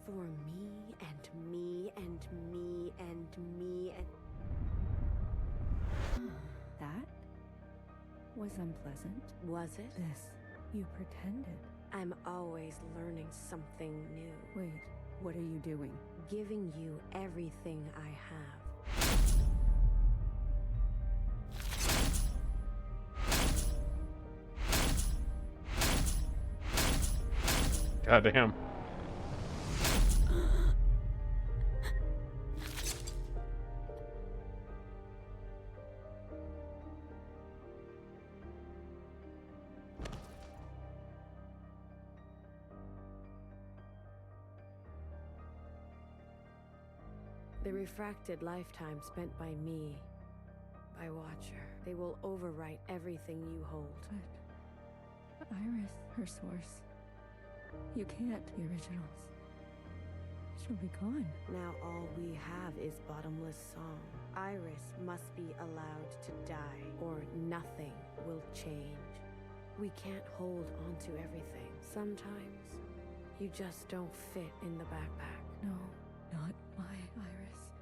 For me and me and me and me and... That was unpleasant. Was it? This. You pretended. I'm always learning something new. Wait, what are you doing? Giving you everything I have. Goddamn. The refracted lifetime spent by me, by Watcher, they will overwrite everything you hold. But Iris, her source. You can't. The originals. She'll be gone. Now all we have is bottomless song. Iris must be allowed to die, or nothing will change. We can't hold on to everything. Sometimes you just don't fit in the backpack. No, not my Iris.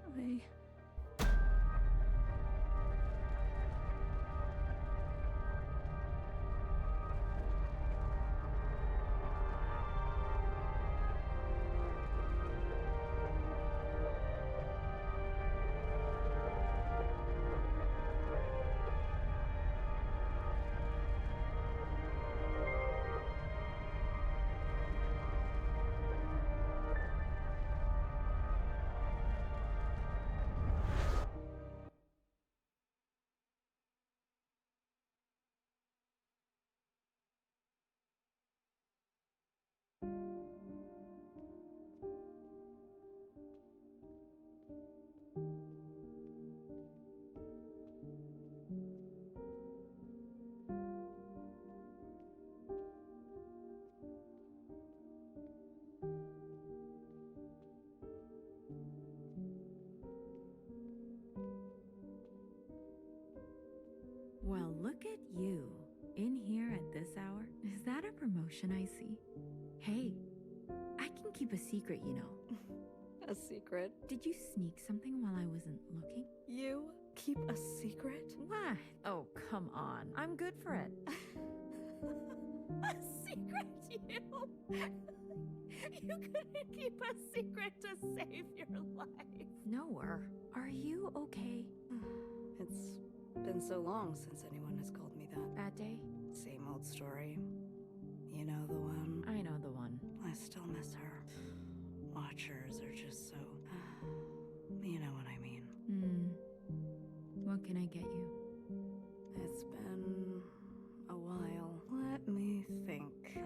Well, look at you. In here at this hour? Is that a promotion I see? Hey, I can keep a secret, you know. A secret? Did you sneak something while I wasn't looking? You keep a secret? What? Oh, come on. I'm good for it. A secret, you? You couldn't keep a secret to save your life. Noah, are you okay? It's been so long since anyone has called me that. That day? Same old story. You know the one? I know the one. I still miss her. Watchers are just so... You know what I mean. What can I get you? It's been a while. Let me think.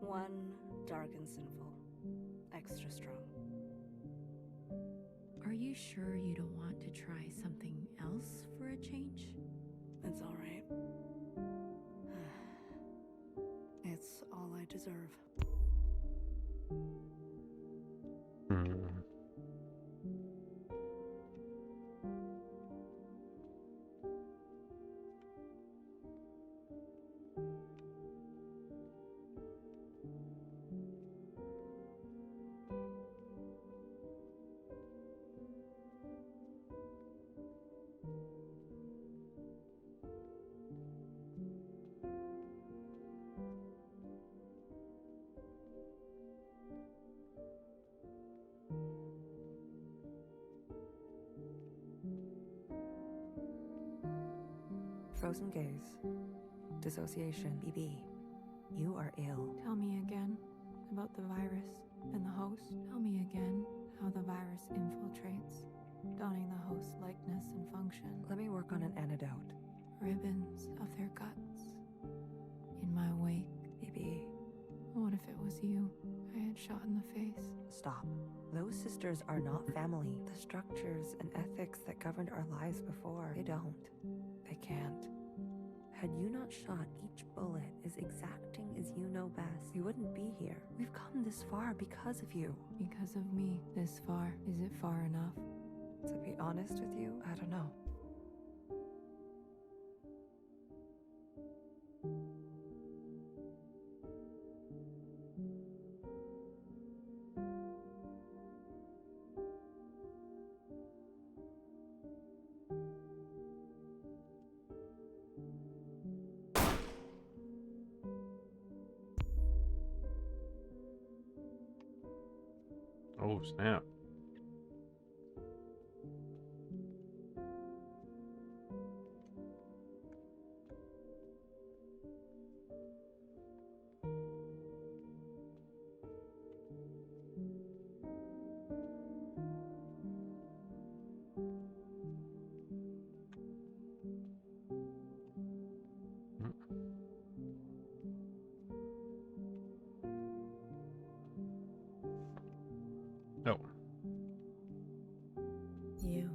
One dark and sinful. Extra strong. Are you sure you don't want to try something else for a change? It's all right. It's all I deserve. Frozen gaze. Dissociation. BB. You are ill. Tell me again about the virus and the host. Tell me again how the virus infiltrates, donning the host's likeness and function. Let me work on an antidote. Ribbons of their guts. In my wake. BB. What if it was you I had shot in the face? Stop. Those sisters are not family. The structures and ethics that governed our lives before, they don't. They can't. Had you not shot, each bullet as exacting as you know best, we wouldn't be here. We've come this far because of you. Because of me, this far. Is it far enough? To be honest with you, I don't know. Oh, snap. No. You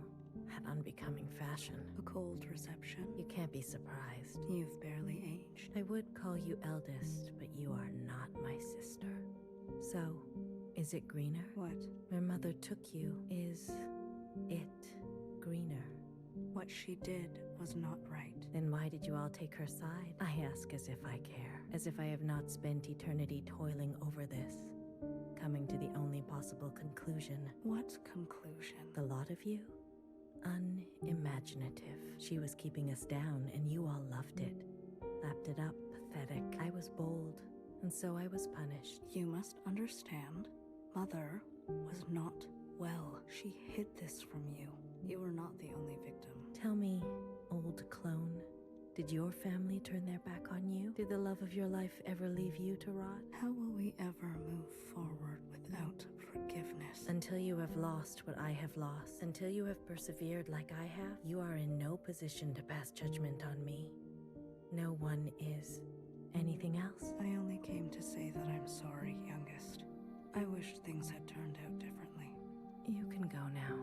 had unbecoming fashion. A cold reception. You can't be surprised. You've barely aged. I would call you eldest, but you are not my sister. So, is it greener? What? Where mother took you, is it greener? What she did was not right. Then why did you all take her side? I ask as if I care, as if I have not spent eternity toiling over this, coming to the only possible conclusion. What conclusion? The lot of you? Unimaginative. She was keeping us down, and you all loved it. Lapped it up, pathetic. I was bold, and so I was punished. You must understand, Mother was not well. She hid this from you. You were not the only victim. Tell me, old clone, did your family turn their back on you? Did the love of your life ever leave you to rot? How will we ever move forward without forgiveness? Until you have lost what I have lost, until you have persevered like I have, you are in no position to pass judgment on me. No one is. Anything else? I only came to say that I'm sorry, youngest. I wish things had turned out differently. You can go now.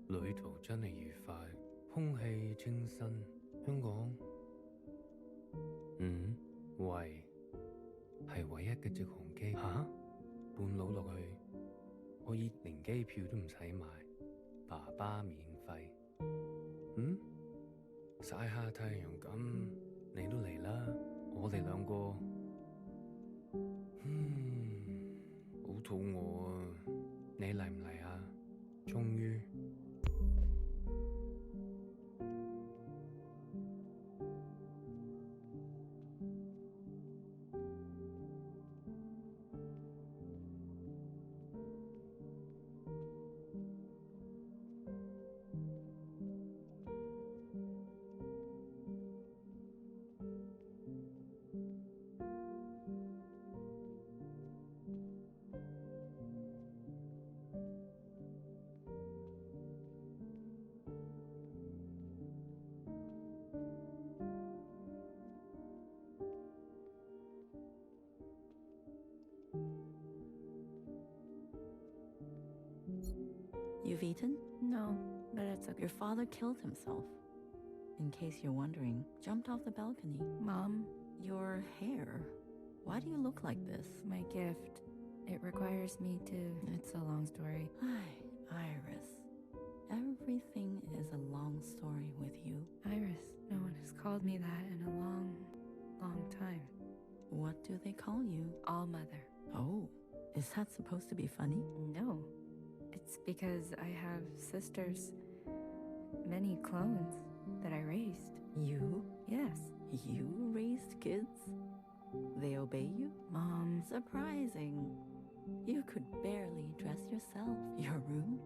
旅途真係愉快，空氣清新。香港，喂，係唯一嘅直航機吓？半路落去，可以連機票都唔使買，爸爸免費。曬下太陽咁，你都嚟啦，我哋兩個。好肚餓啊！你嚟唔嚟啊？終於。You've eaten? No, but it's okay. Your father killed himself. In case you're wondering, jumped off the balcony. Mom? Your hair. Why do you look like this? My gift. It requires me to... It's a long story. Iris. Everything is a long story with you. Iris. No one has called me that in a long, long time. What do they call you? All Mother. Oh, is that supposed to be funny? No. It's because I have sisters. Many clones that I raised. You? Yes. You raised kids? They obey you? Mom. Surprising. You could barely dress yourself. Your room?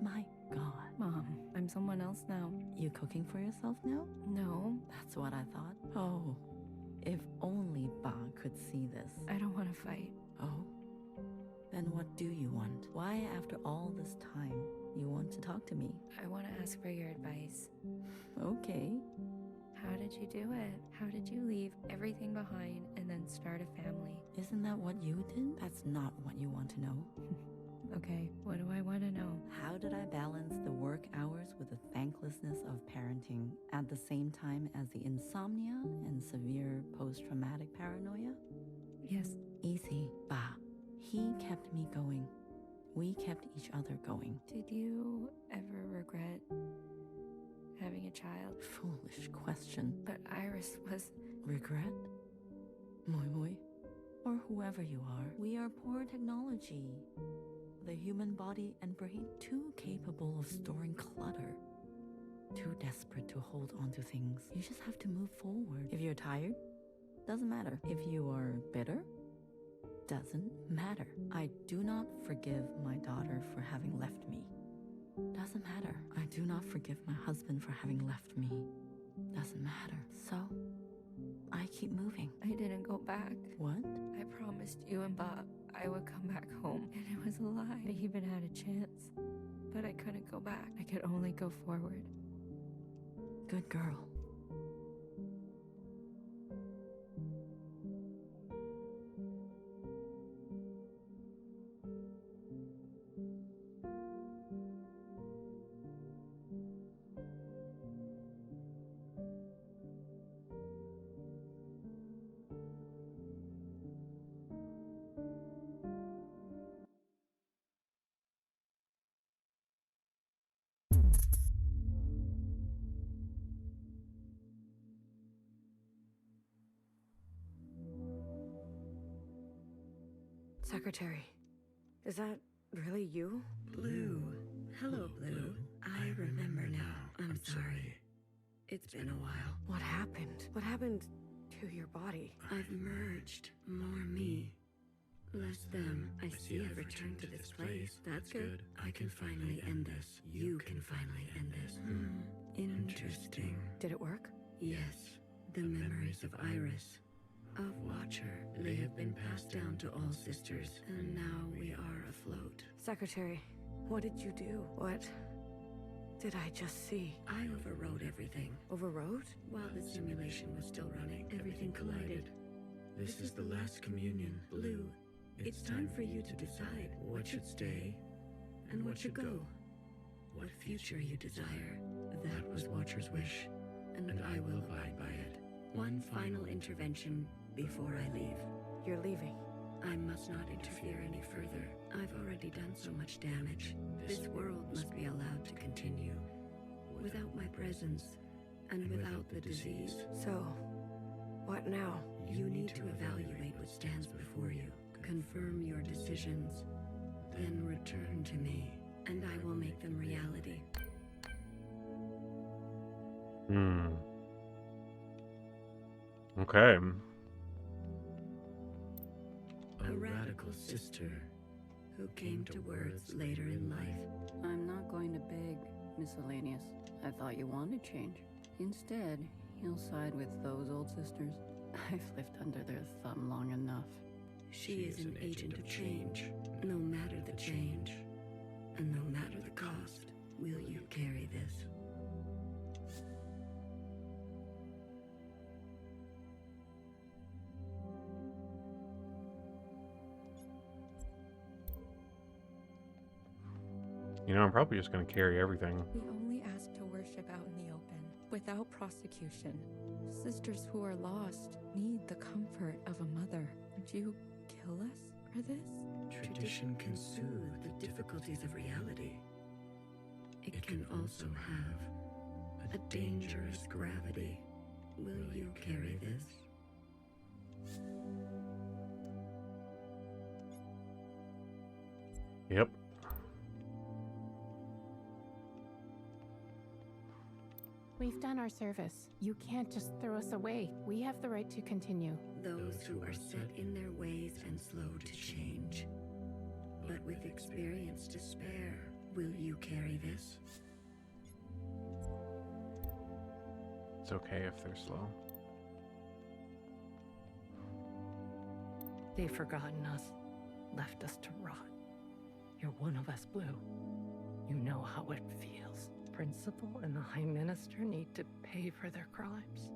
My God. Mom, I'm someone else now. You cooking for yourself now? No. That's what I thought. Oh, if only Ba could see this. I don't want to fight. Oh? Then what do you want? Why, after all this time, you want to talk to me? I want to ask for your advice. Okay. How did you do it? How did you leave everything behind and then start a family? Isn't that what you did? That's not what you want to know. Okay, what do I want to know? How did I balance the work hours with the thanklessness of parenting at the same time as the insomnia and severe post-traumatic paranoia? Yes. Easy, Ba. He kept me going. We kept each other going. Did you ever regret having a child? Foolish question. But Iris was... Regret? Moi Moi? Or whoever you are, we are poor technology. The human body and brain too capable of storing clutter. too desperate to hold on to things. You just have to move forward. If you're tired, doesn't matter. If you are bitter, doesn't matter. I do not forgive my daughter for having left me. Doesn't matter. I do not forgive my husband for having left me. Doesn't matter. So, I keep moving. I didn't go back. What? I promised you and Bob I would come back home, and it was a lie. I even had a chance, but I couldn't go back. I could only go forward. Good girl. Secretary, is that really you? Blue. Hello, Blue. I remember now. I'm sorry. It's been a while. What happened? What happened to your body? I've merged. More me. Less them. I see I've returned to this place. That's good. I can finally end this. You can finally end this. Interesting. Did it work? Yes. The memories of Iris, of Watcher, they have been passed down to all sisters, and now we are afloat. Secretary, what did you do? What did I just see? I overrode everything. Overrode? While the simulation was still running, everything collided. This is the last communion. Blue, it's time for you to decide what should stay and what should go. What future you desire. That was Watcher's wish, and I will abide by it. One final intervention before I leave. You're leaving. I must not interfere any further. I've already done so much damage. This world must be allowed to continue. Without my presence, and without the disease. So, what now? You need to evaluate what stands before you. Confirm your decisions. Then return to me, and I will make them reality. Okay. A radical sister who came to words later in life. I'm not going to beg, Miscellaneous. I thought you wanted change. Instead, you'll side with those old sisters. I've lived under their thumb long enough. She is an agent of change. No matter the change, and no matter the cost, will you carry this? You know, I'm probably just going to carry everything. We only ask to worship out in the open, without prosecution. Sisters who are lost need the comfort of a mother. Would you kill us for this? Tradition can soothe the difficulties of reality. It can also have a dangerous gravity. Will you carry this? Yep. We've done our service. You can't just throw us away. We have the right to continue. Those who are set in their ways and slow to change. But with experience to spare, will you carry this? It's okay if they're slow. They've forgotten us, left us to rot. You're one of us, Blue. You know how it feels. Principal and the High Minister need to pay for their crimes.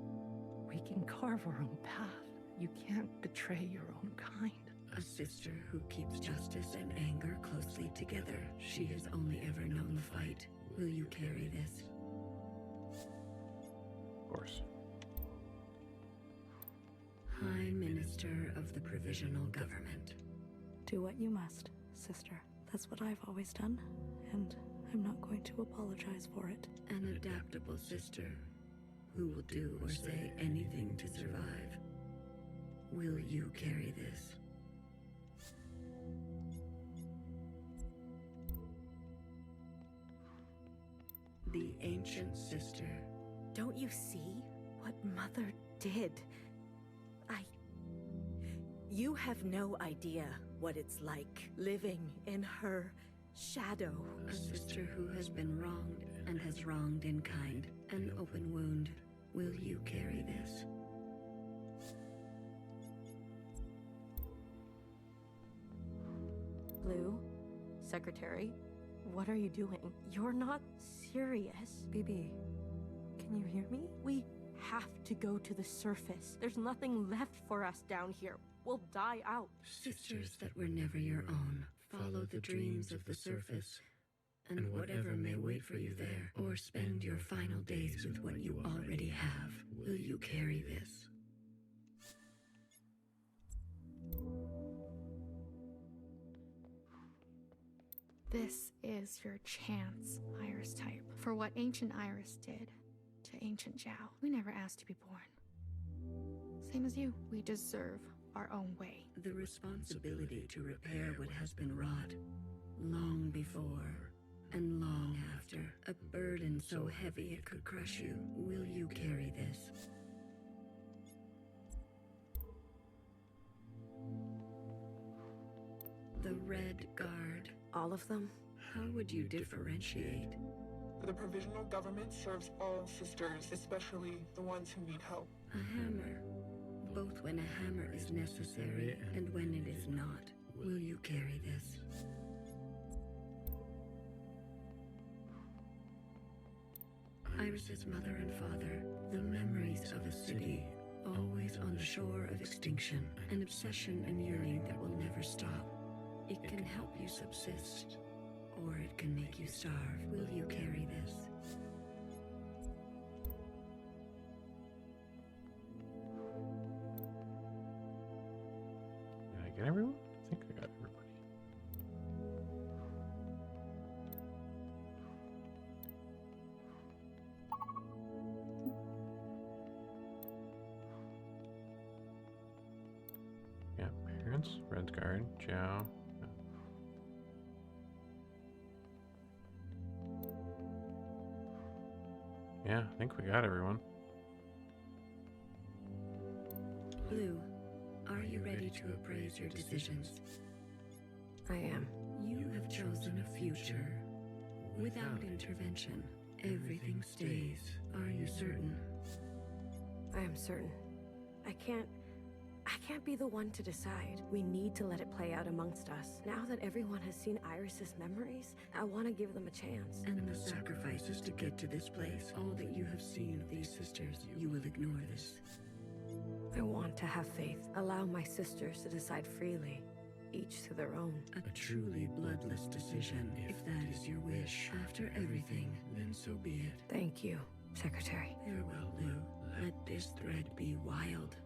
We can carve our own path. You can't betray your own kind. A sister who keeps justice and anger closely together. She has only ever known the fight. Will you carry this? Of course. High Minister of the Provisional Government. Do what you must, sister. That's what I've always done, and I'm not going to apologize for it. An adaptable sister who will do or say anything to survive. Will you carry this? the ancient sister. Don't you see what Mother did? You have no idea what it's like living in her shadow. A sister who has been wronged and has wronged in kind. An open wound. Will you carry this? Blue, Secretary, what are you doing? You're not serious. BB, can you hear me? We have to go to the surface. There's nothing left for us down here. We'll die out. Sisters that were never your own, follow the dreams of the surface, and whatever may wait for you there, or spend your final days with what you already have. Will you carry this? This is your chance, Iris type, for what ancient Iris did to ancient Zhao. We never asked to be born. Same as you. We deserve our own way. The responsibility to repair what has been wrought, long before and long after. A burden so heavy it could crush you. Will you carry this? The Red Guard. All of them? How would you differentiate? The provisional government serves all sisters, especially the ones who need help. A hammer. Both when a hammer is necessary and when it is not. Will you carry this? Iris's mother and father, the memories of a city, always on the shore of extinction, an obsession and yearning that will never stop. It can help you subsist, or it can make you starve. Will you carry this? Did I get everyone? I think I got everybody. Yeah, parents, Red Guard, Zhao. Yeah, I think we got everyone. Blue, are you ready to appraise your decisions? I am. You have chosen a future. Without intervention, everything stays. Are you certain? I am certain. I can't be the one to decide. We need to let it play out amongst us. Now that everyone has seen Iris's memories, I want to give them a chance. And the sacrifices to get to this place, all that you have seen of these sisters, you will ignore this. I want to have faith. Allow my sisters to decide freely, each to their own. A truly bloodless decision, if that is your wish. After everything, then so be it. Thank you, Secretary. Farewell, Lou. Let this thread be wild.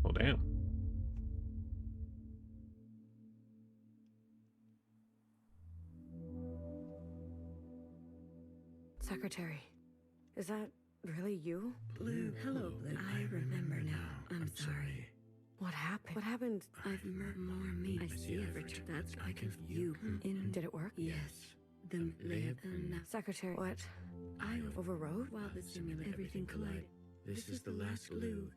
Oh, damn. Secretary, is that really you? Blue, hello, Blue. I remember now. I'm sorry. What happened? What happened? I've murdered more meat. I see Everett. That's because you. Did it work? Yes. The lab. Secretary, what? I overrode? While the simulation, everything collided. This is the last Blue.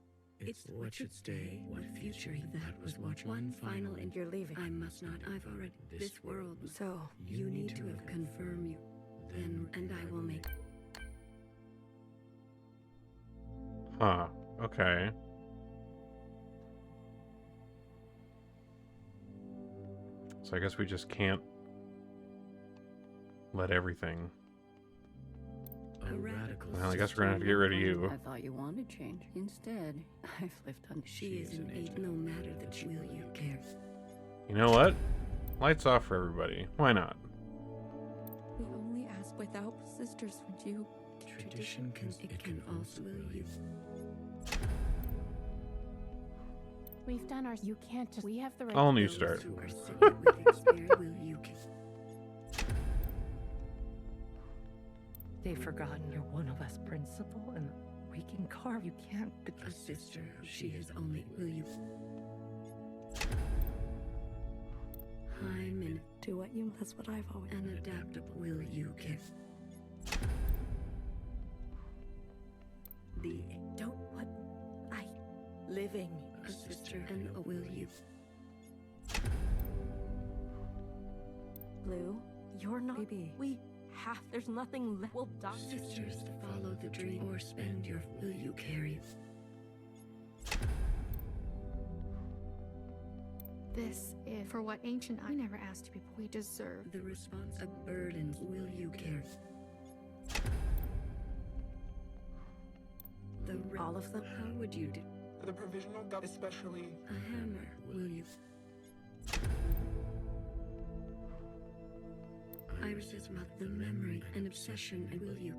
It's what should stay, what future. That was what one final. And you're leaving. I must not. I've already. This world. So You need to have confirmed you. Then, and I will make. Huh. Okay. So I guess we just can't let everything. Well, I guess we're gonna have to get rid of you. I thought you wanted change. Instead, I've lived on. She is an agent, no matter that will you care. You know what? Lights off for everybody. Why not? We only ask without sisters, would you? Tradition can also will you. We've done our. You can't just. We have the right. All new start. Who are sitting with experience will you care. They've forgotten you're one of us, Principal, and we can carve. You can't. A sister, she is only will you. I'm in. Do what you. That's what I've always. An adaptable will you care. The Don't what I living. A sister and a will you. Blue, you're not. Baby, we have. There's nothing left. We'll die. Sisters, follow the dream or spend your will you carry. This is for what ancient I never asked to be. We deserve The response of burdens will you carry. All of them? How would you do? The provisional got especially. A hammer, will you? Iris's mouth, the memory, an obsession, and will you?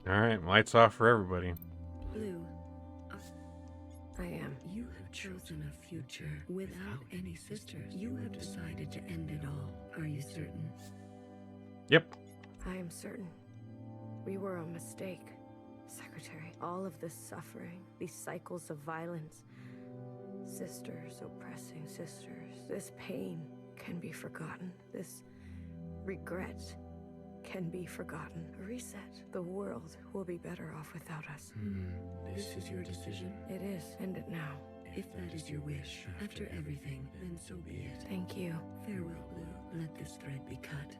Alright, lights off for everybody. Blue, I am. you have chosen a future without any sisters. You have decided to end it all. Are you certain? Yep. I am certain. We were a mistake, Secretary. All of this suffering, these cycles of violence, sisters oppressing sisters, this pain can be forgotten. This regret can be forgotten. A reset. The world will be better off without us. This is your decision. It is. End it now. If that is your wish, after everything, then so be it. Thank you. Farewell, Blue. Let this thread be cut.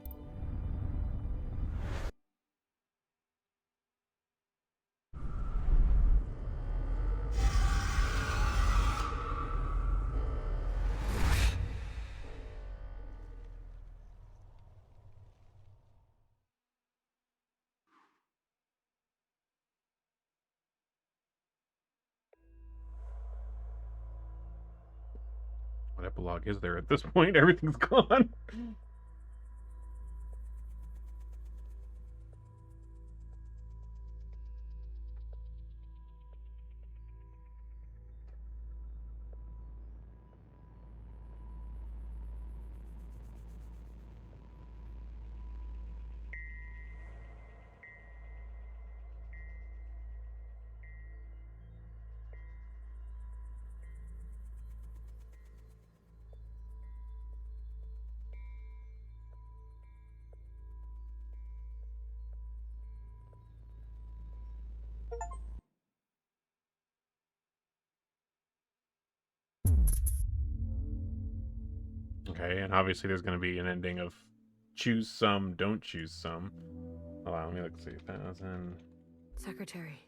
What epilogue is there at this point? Everything's gone. Okay, and obviously there's going to be an ending of choose some, don't choose some. Hold on, let me look, see. 1000. Secretary.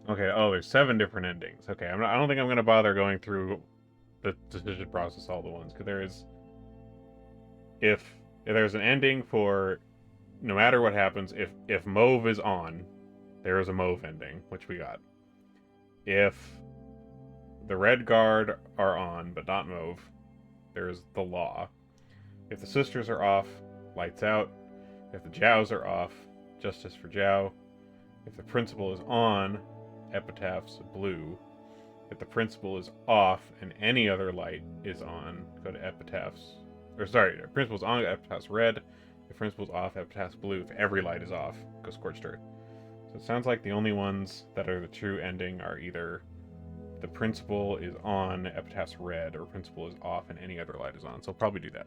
Okay, oh, there's 7 different endings. Okay, I don't think I'm going to bother going through the decision process, all the ones, because there is... If there's an ending for no matter what happens, if Mauve is on, there is a Mauve ending, which we got. If the Red Guard are on, but not Mauve, there's the Law. If the Sisters are off, lights out. If the Jows are off, justice for Jow. If the Principal is on, epitaphs blue. If the Principal is off and any other light is on, go to epitaphs. Or sorry, if Principal's on, epitaphs red. If Principal's off, epitaphs blue. If every light is off, go scorched earth. So it sounds like the only ones that are the true ending are either the principal is on, epitaph's red, or principal is off and any other light is on. So I'll probably do that.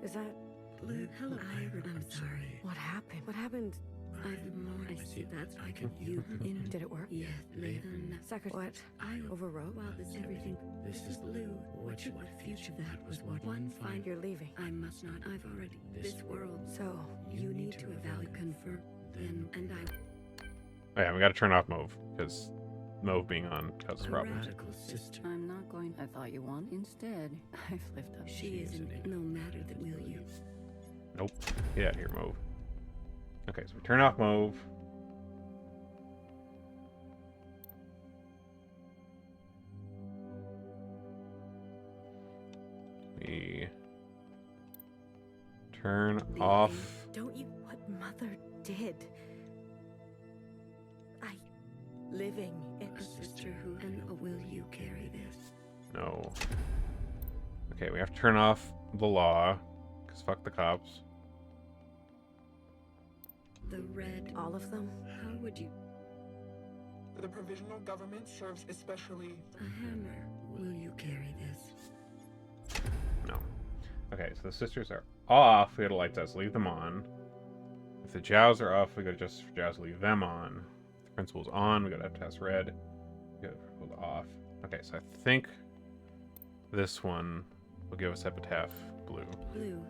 Is that... Blue? Hello, I'm sorry. What happened? What happened? I've more. I see. That's I can you in. Did it work? Yes, Nathan. What? I Overwrote? Well, this everything. This is Blue. What future? That was what one fine. You're leaving. I must not. I've already. This world. So, You need to evaluate, confirm. Then and Oh yeah, we got to turn off Mauve because Mauve being on causes problems. radical sister. I'm not going. I thought you won. Instead, I've lived up. She isn't. No matter that will you. Nope. Get out of here, Mauve. Okay, so we turn off Mauve. We turn off. Don't you... What Mother did? Living in A sister who and will you carry this? No. Okay, we have to turn off the law because fuck the cops. The red. All of them? How would you? The provisional government serves especially... A hammer. Will you carry this? No. Okay, so the sisters are off. We go to light test, leave them on. If the Jows are off, we go to justice for Jows, leave them on. If the principal's on, we go to test red. We go to off. Okay, so I think this one will give us epitaph blue. Blue.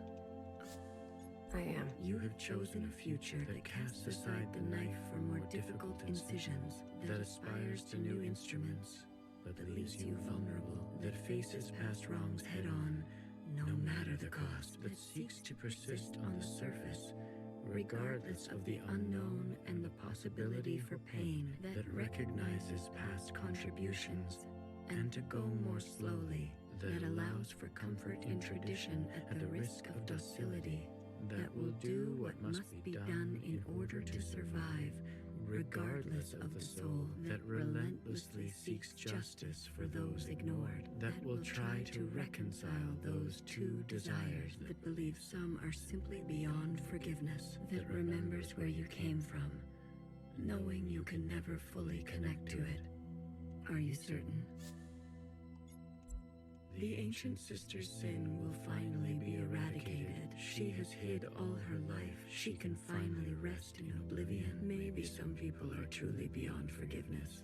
I am. You have chosen a future that casts aside the knife for more difficult incisions, that aspires to new instruments, but that leaves you vulnerable, that faces past wrongs head on, no matter the cost, that seeks to persist on the surface, regardless of the unknown and the possibility for pain, that recognizes past contributions, and to go more slowly, that allows for comfort in tradition at the risk of docility, that will do what must be done in order to survive, regardless of the soul, that relentlessly seeks justice for those ignored, that will try to reconcile those two desires, that believes some are simply beyond forgiveness, that remembers where you came from, knowing you can never fully connect to it. Are you certain? The ancient sister's sin will finally be eradicated. She has hid all her life. She can finally rest in oblivion. Maybe some people are truly beyond forgiveness.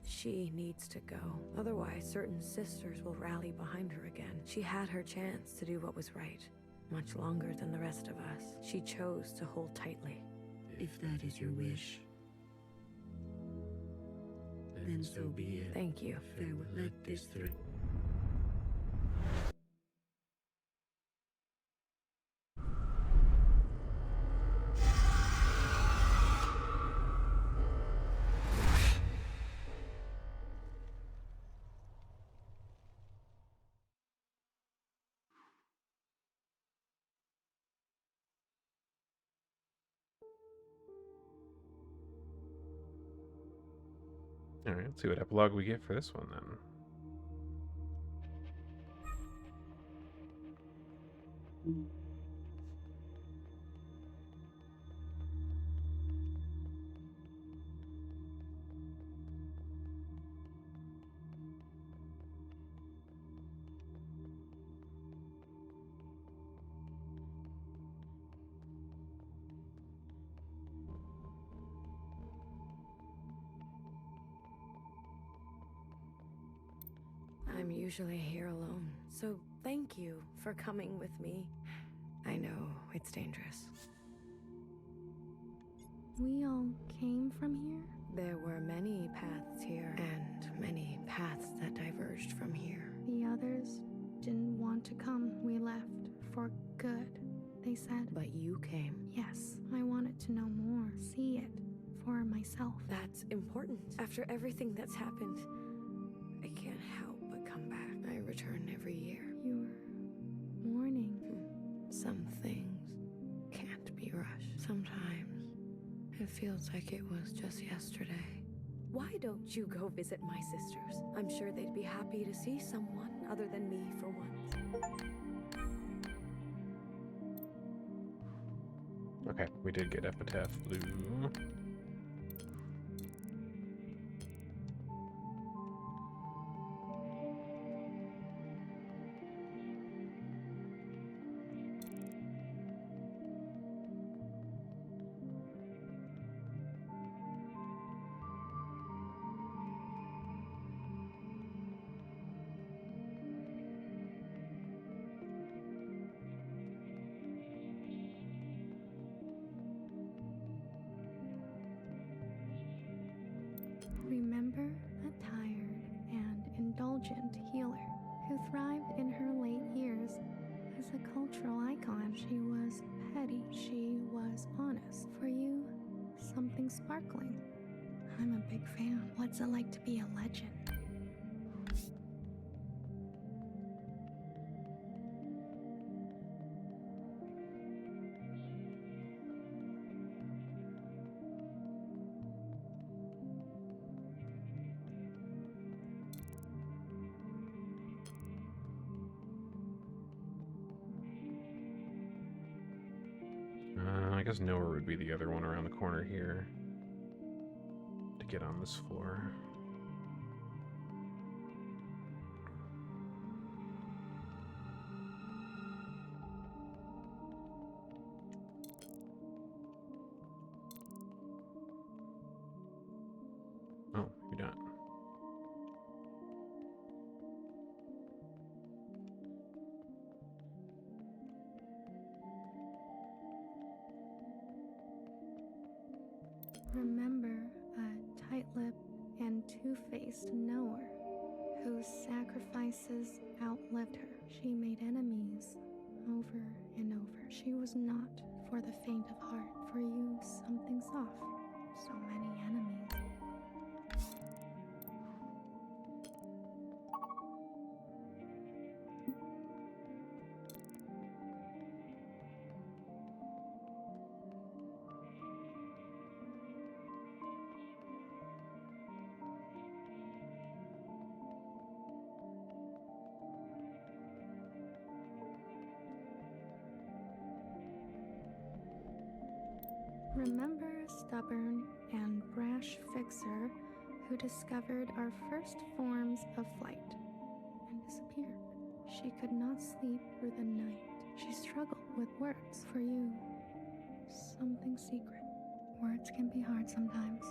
She needs to go. Otherwise, certain sisters will rally behind her again. She had her chance to do what was right. Much longer than the rest of us. She chose to hold tightly. If that is your wish, then so be it. Thank you. Farewell. Let this through. Alright, let's see what epilogue we get for this one then. I'm usually here alone, so thank you for coming with me. I know it's dangerous. We all came from here? There were many paths here, and many paths that diverged from here. The others didn't want to come. We left for good, they said. But you came. Yes, I wanted to know more, see it for myself. That's important. After everything that's happened, I can't help but come back. I return every year. You're mourning. Some things can't be rushed. Sometimes it feels like it was just yesterday. Why don't you go visit my sisters? I'm sure they'd be happy to see someone other than me for once. Okay, we did get Epitaph Blue. Remember a tired and indulgent healer who thrived in her late years as a cultural icon. She was petty, she was honest. For you, something sparkling. I'm a big fan. What's it like to be a legend? I guess Nowhere would be the other one around the corner here to get on this floor. Oh, you're not. Remember a tight-lipped and two-faced knower whose sacrifices outlived her. She made enemies over and over. She was not for the faint of heart. For you, something's off. So many enemies. Remember a stubborn and brash fixer who discovered our first forms of flight and disappeared. She could not sleep through the night. She struggled with words. For you, something secret. Words can be hard sometimes.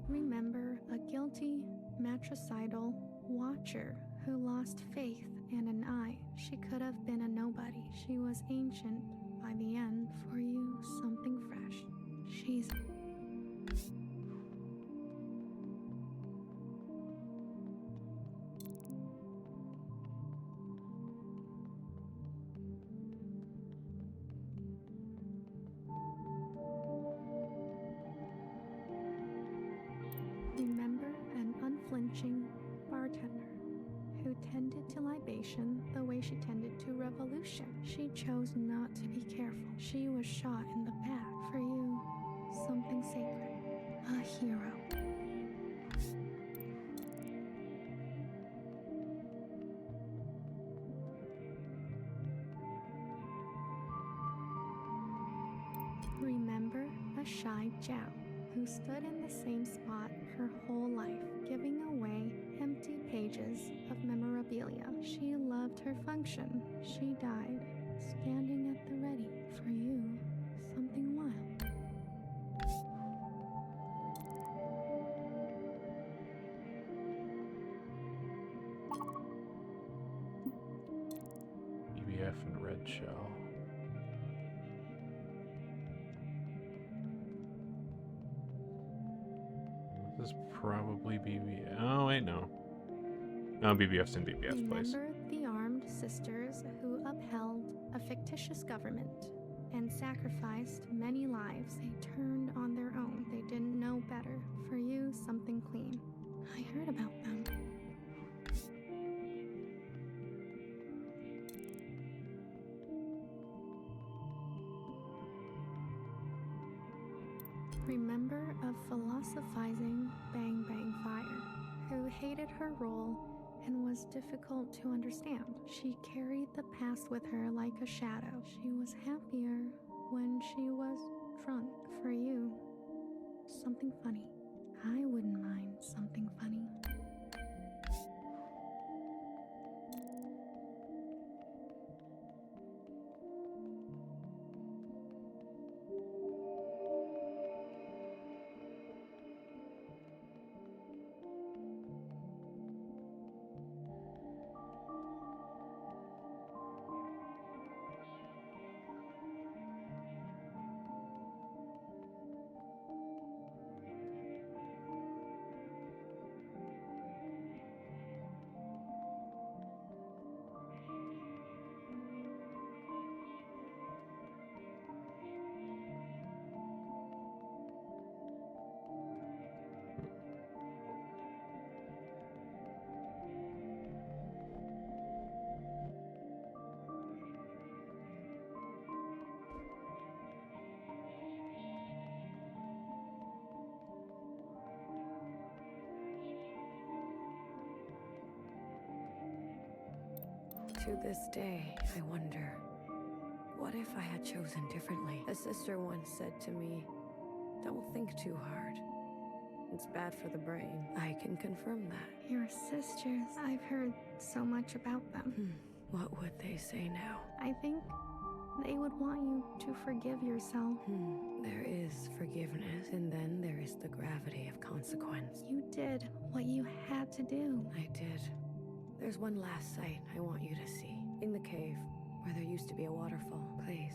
Remember a guilty, matricidal watcher who lost faith and an eye. She could have been a nobody. She was ancient by the end. For you, something fresh. She's... Remember an unflinching bartender who tended to libation the way she tended to revolution. She chose not to be careful. She was shot in the back. For you, something sacred. A hero. Remember a shy Jiao who stood in the same spot her whole life, giving away empty pages of memorabilia. She loved her function. She died, standing at the ready. For you, something wild. BBF and Red Shell. This is probably BBF. Oh, wait, no. No, BBF's in BBF's place. Remember the armed sisters who upheld a fictitious government and sacrificed many lives. They turned on their own. They didn't know better. For you, something clean. I heard about them. Remember a philosophizing Bang Bang Fire who hated her role and was difficult to understand. She carried the past with her like a shadow. She was happier when she was drunk. For you, something funny. I wouldn't mind something funny. To this day, I wonder, what if I had chosen differently? A sister once said to me, don't think too hard. It's bad for the brain. I can confirm that. Your sisters, I've heard so much about them. What would they say now? I think they would want you to forgive yourself. There is forgiveness, and then there is the gravity of consequence. You did what you had to do. I did. There's one last sight I want you to see. In the cave, where there used to be a waterfall. Please.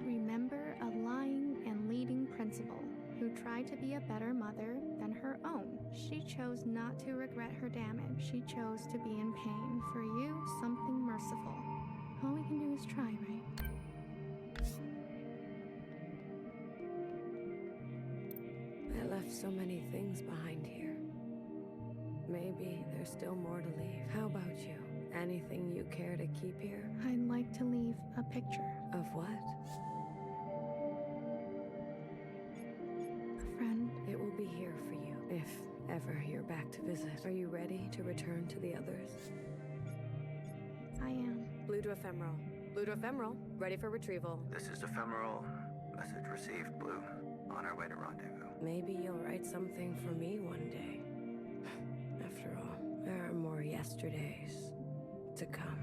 Remember a lying and leading principal who tried to be a better mother than her own. She chose not to regret her damage. She chose to be in pain. For you, something merciful. All we can do is try, right? I left so many things behind here. Maybe there's still more to leave. How about you? Anything you care to keep here? I'd like to leave a picture. Of what? A friend. It will be here for you, if ever you're back to visit. Are you ready to return to the others? I am. Blue to ephemeral. Blue to ephemeral. Ready for retrieval. This is ephemeral. Message received, Blue. On our way to rendezvous. Maybe you'll write something for me one day. After all, there are more yesterdays to come.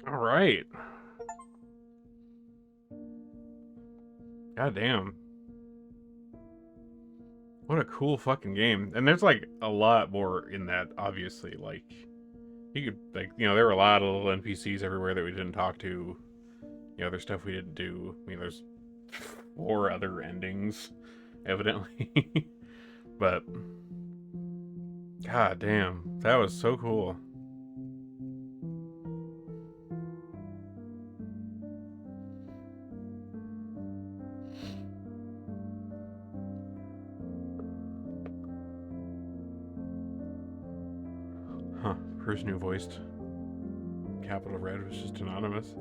All right. God damn. What a cool fucking game. And there's like a lot more in that, obviously. Like, you could, like, you know, there were a lot of little NPCs everywhere that we didn't talk to. You know, there's stuff we didn't do. I mean, there's 4 other endings, evidently. But, god damn, that was so cool. Huh, person who voiced Capital Red was just anonymous.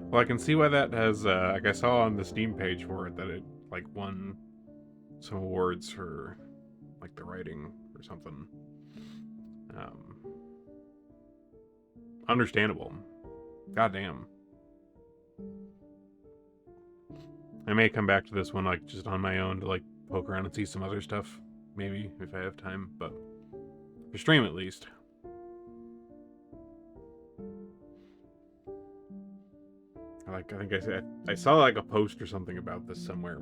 Well, I can see why that has, like I saw on the Steam page for it that it, like, won some awards for, like, the writing or something. Understandable. Goddamn. I may come back to this one, like, just on my own to, like, poke around and see some other stuff. Maybe, if I have time, but for stream at least. Like, I think I saw, like, a post or something about this somewhere.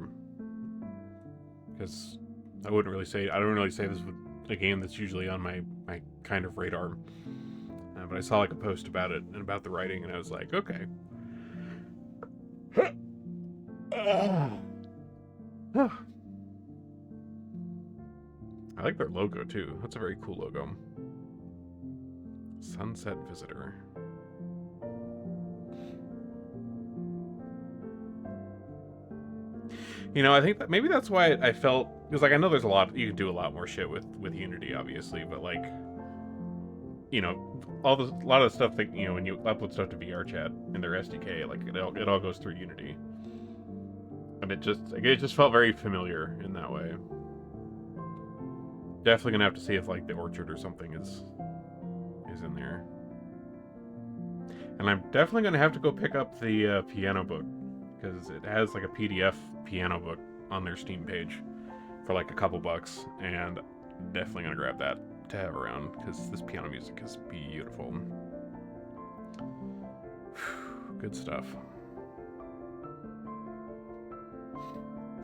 Because I don't really say this with a game that's usually on my kind of radar. But I saw, like, a post about it and about the writing, and I was like, okay. I like their logo, too. That's a very cool logo. Sunset Visitor. You know, I think that maybe that's why I felt, because, like, I know there's a lot, you can do a lot more shit with Unity, obviously, but, like, you know, a lot of the stuff that, you know, when you upload stuff to VRChat in their SDK, like, it all goes through Unity. And it just felt very familiar in that way. Definitely gonna have to see if, like, the Orchard or something is in there. And I'm definitely gonna have to go pick up the piano book, because it has, like, a PDF piano book on their Steam page for, like, a couple bucks, and definitely gonna grab that to have around, because this piano music is beautiful. Good stuff.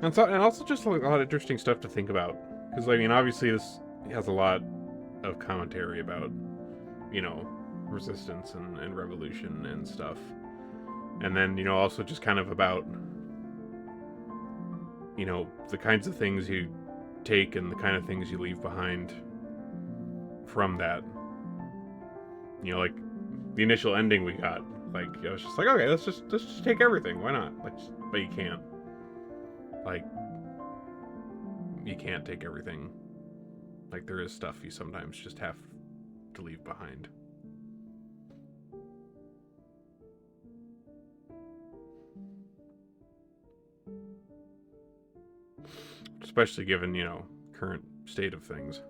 And also just, like, a lot of interesting stuff to think about, because, I mean, obviously this has a lot of commentary about, you know, resistance and revolution and stuff. And then, you know, also just kind of about, you know, the kinds of things you take and the kind of things you leave behind from that. You know, like, the initial ending we got, like, I was just like, okay, let's just take everything. Why not? Like, but you can't. Like, you can't take everything. Like, there is stuff you sometimes just have to leave behind. Especially given, you know, current state of things.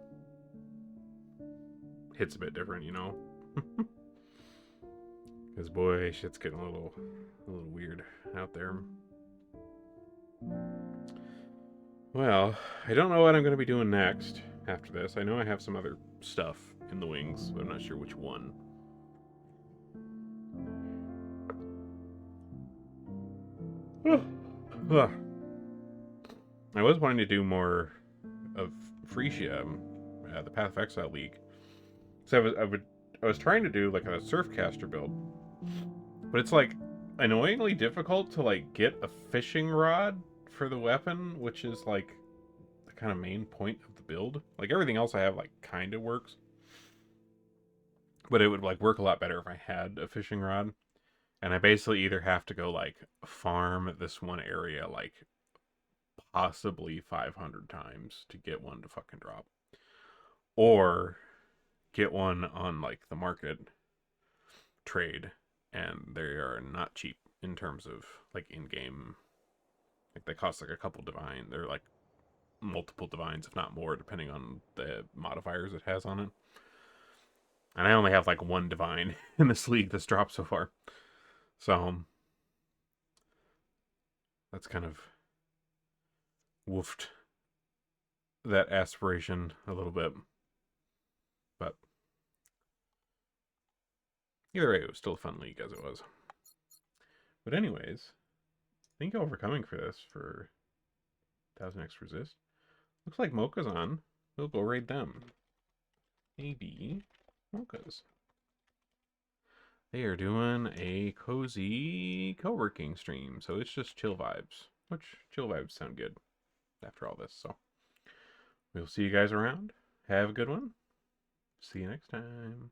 Hit's a bit different, you know? Because, boy, shit's getting a little weird out there. Well, I don't know what I'm going to be doing next after this. I know I have some other stuff in the wings, but I'm not sure which one. I was wanting to do more of Frisia, the Path of Exile League. So I was trying to do, like, a Surfcaster build, but it's, like, annoyingly difficult to, like, get a fishing rod for the weapon, which is, like, the kind of main point of the build. Like, everything else I have, like, kind of works, but it would, like, work a lot better if I had a fishing rod. And I basically either have to go, like, farm this one area, like, possibly 500 times to get one to fucking drop, or get one on, like, the market trade, and they are not cheap in terms of, like, in-game. Like, they cost, like, a couple divine. They're, like, multiple divines, if not more, depending on the modifiers it has on it. And I only have, like, one divine in this league that's dropped so far. So, that's kind of woofed. that aspiration a little bit. But either way, it was still a fun league as it was. But anyways, thank you all for coming for this, for 1000xRESIST. Looks like Mocha's on. We'll go raid them. Maybe Mocha's. They are doing a cozy co-working stream, so it's just chill vibes, which chill vibes sound good after all this. So we'll see you guys around. Have a good one. See you next time.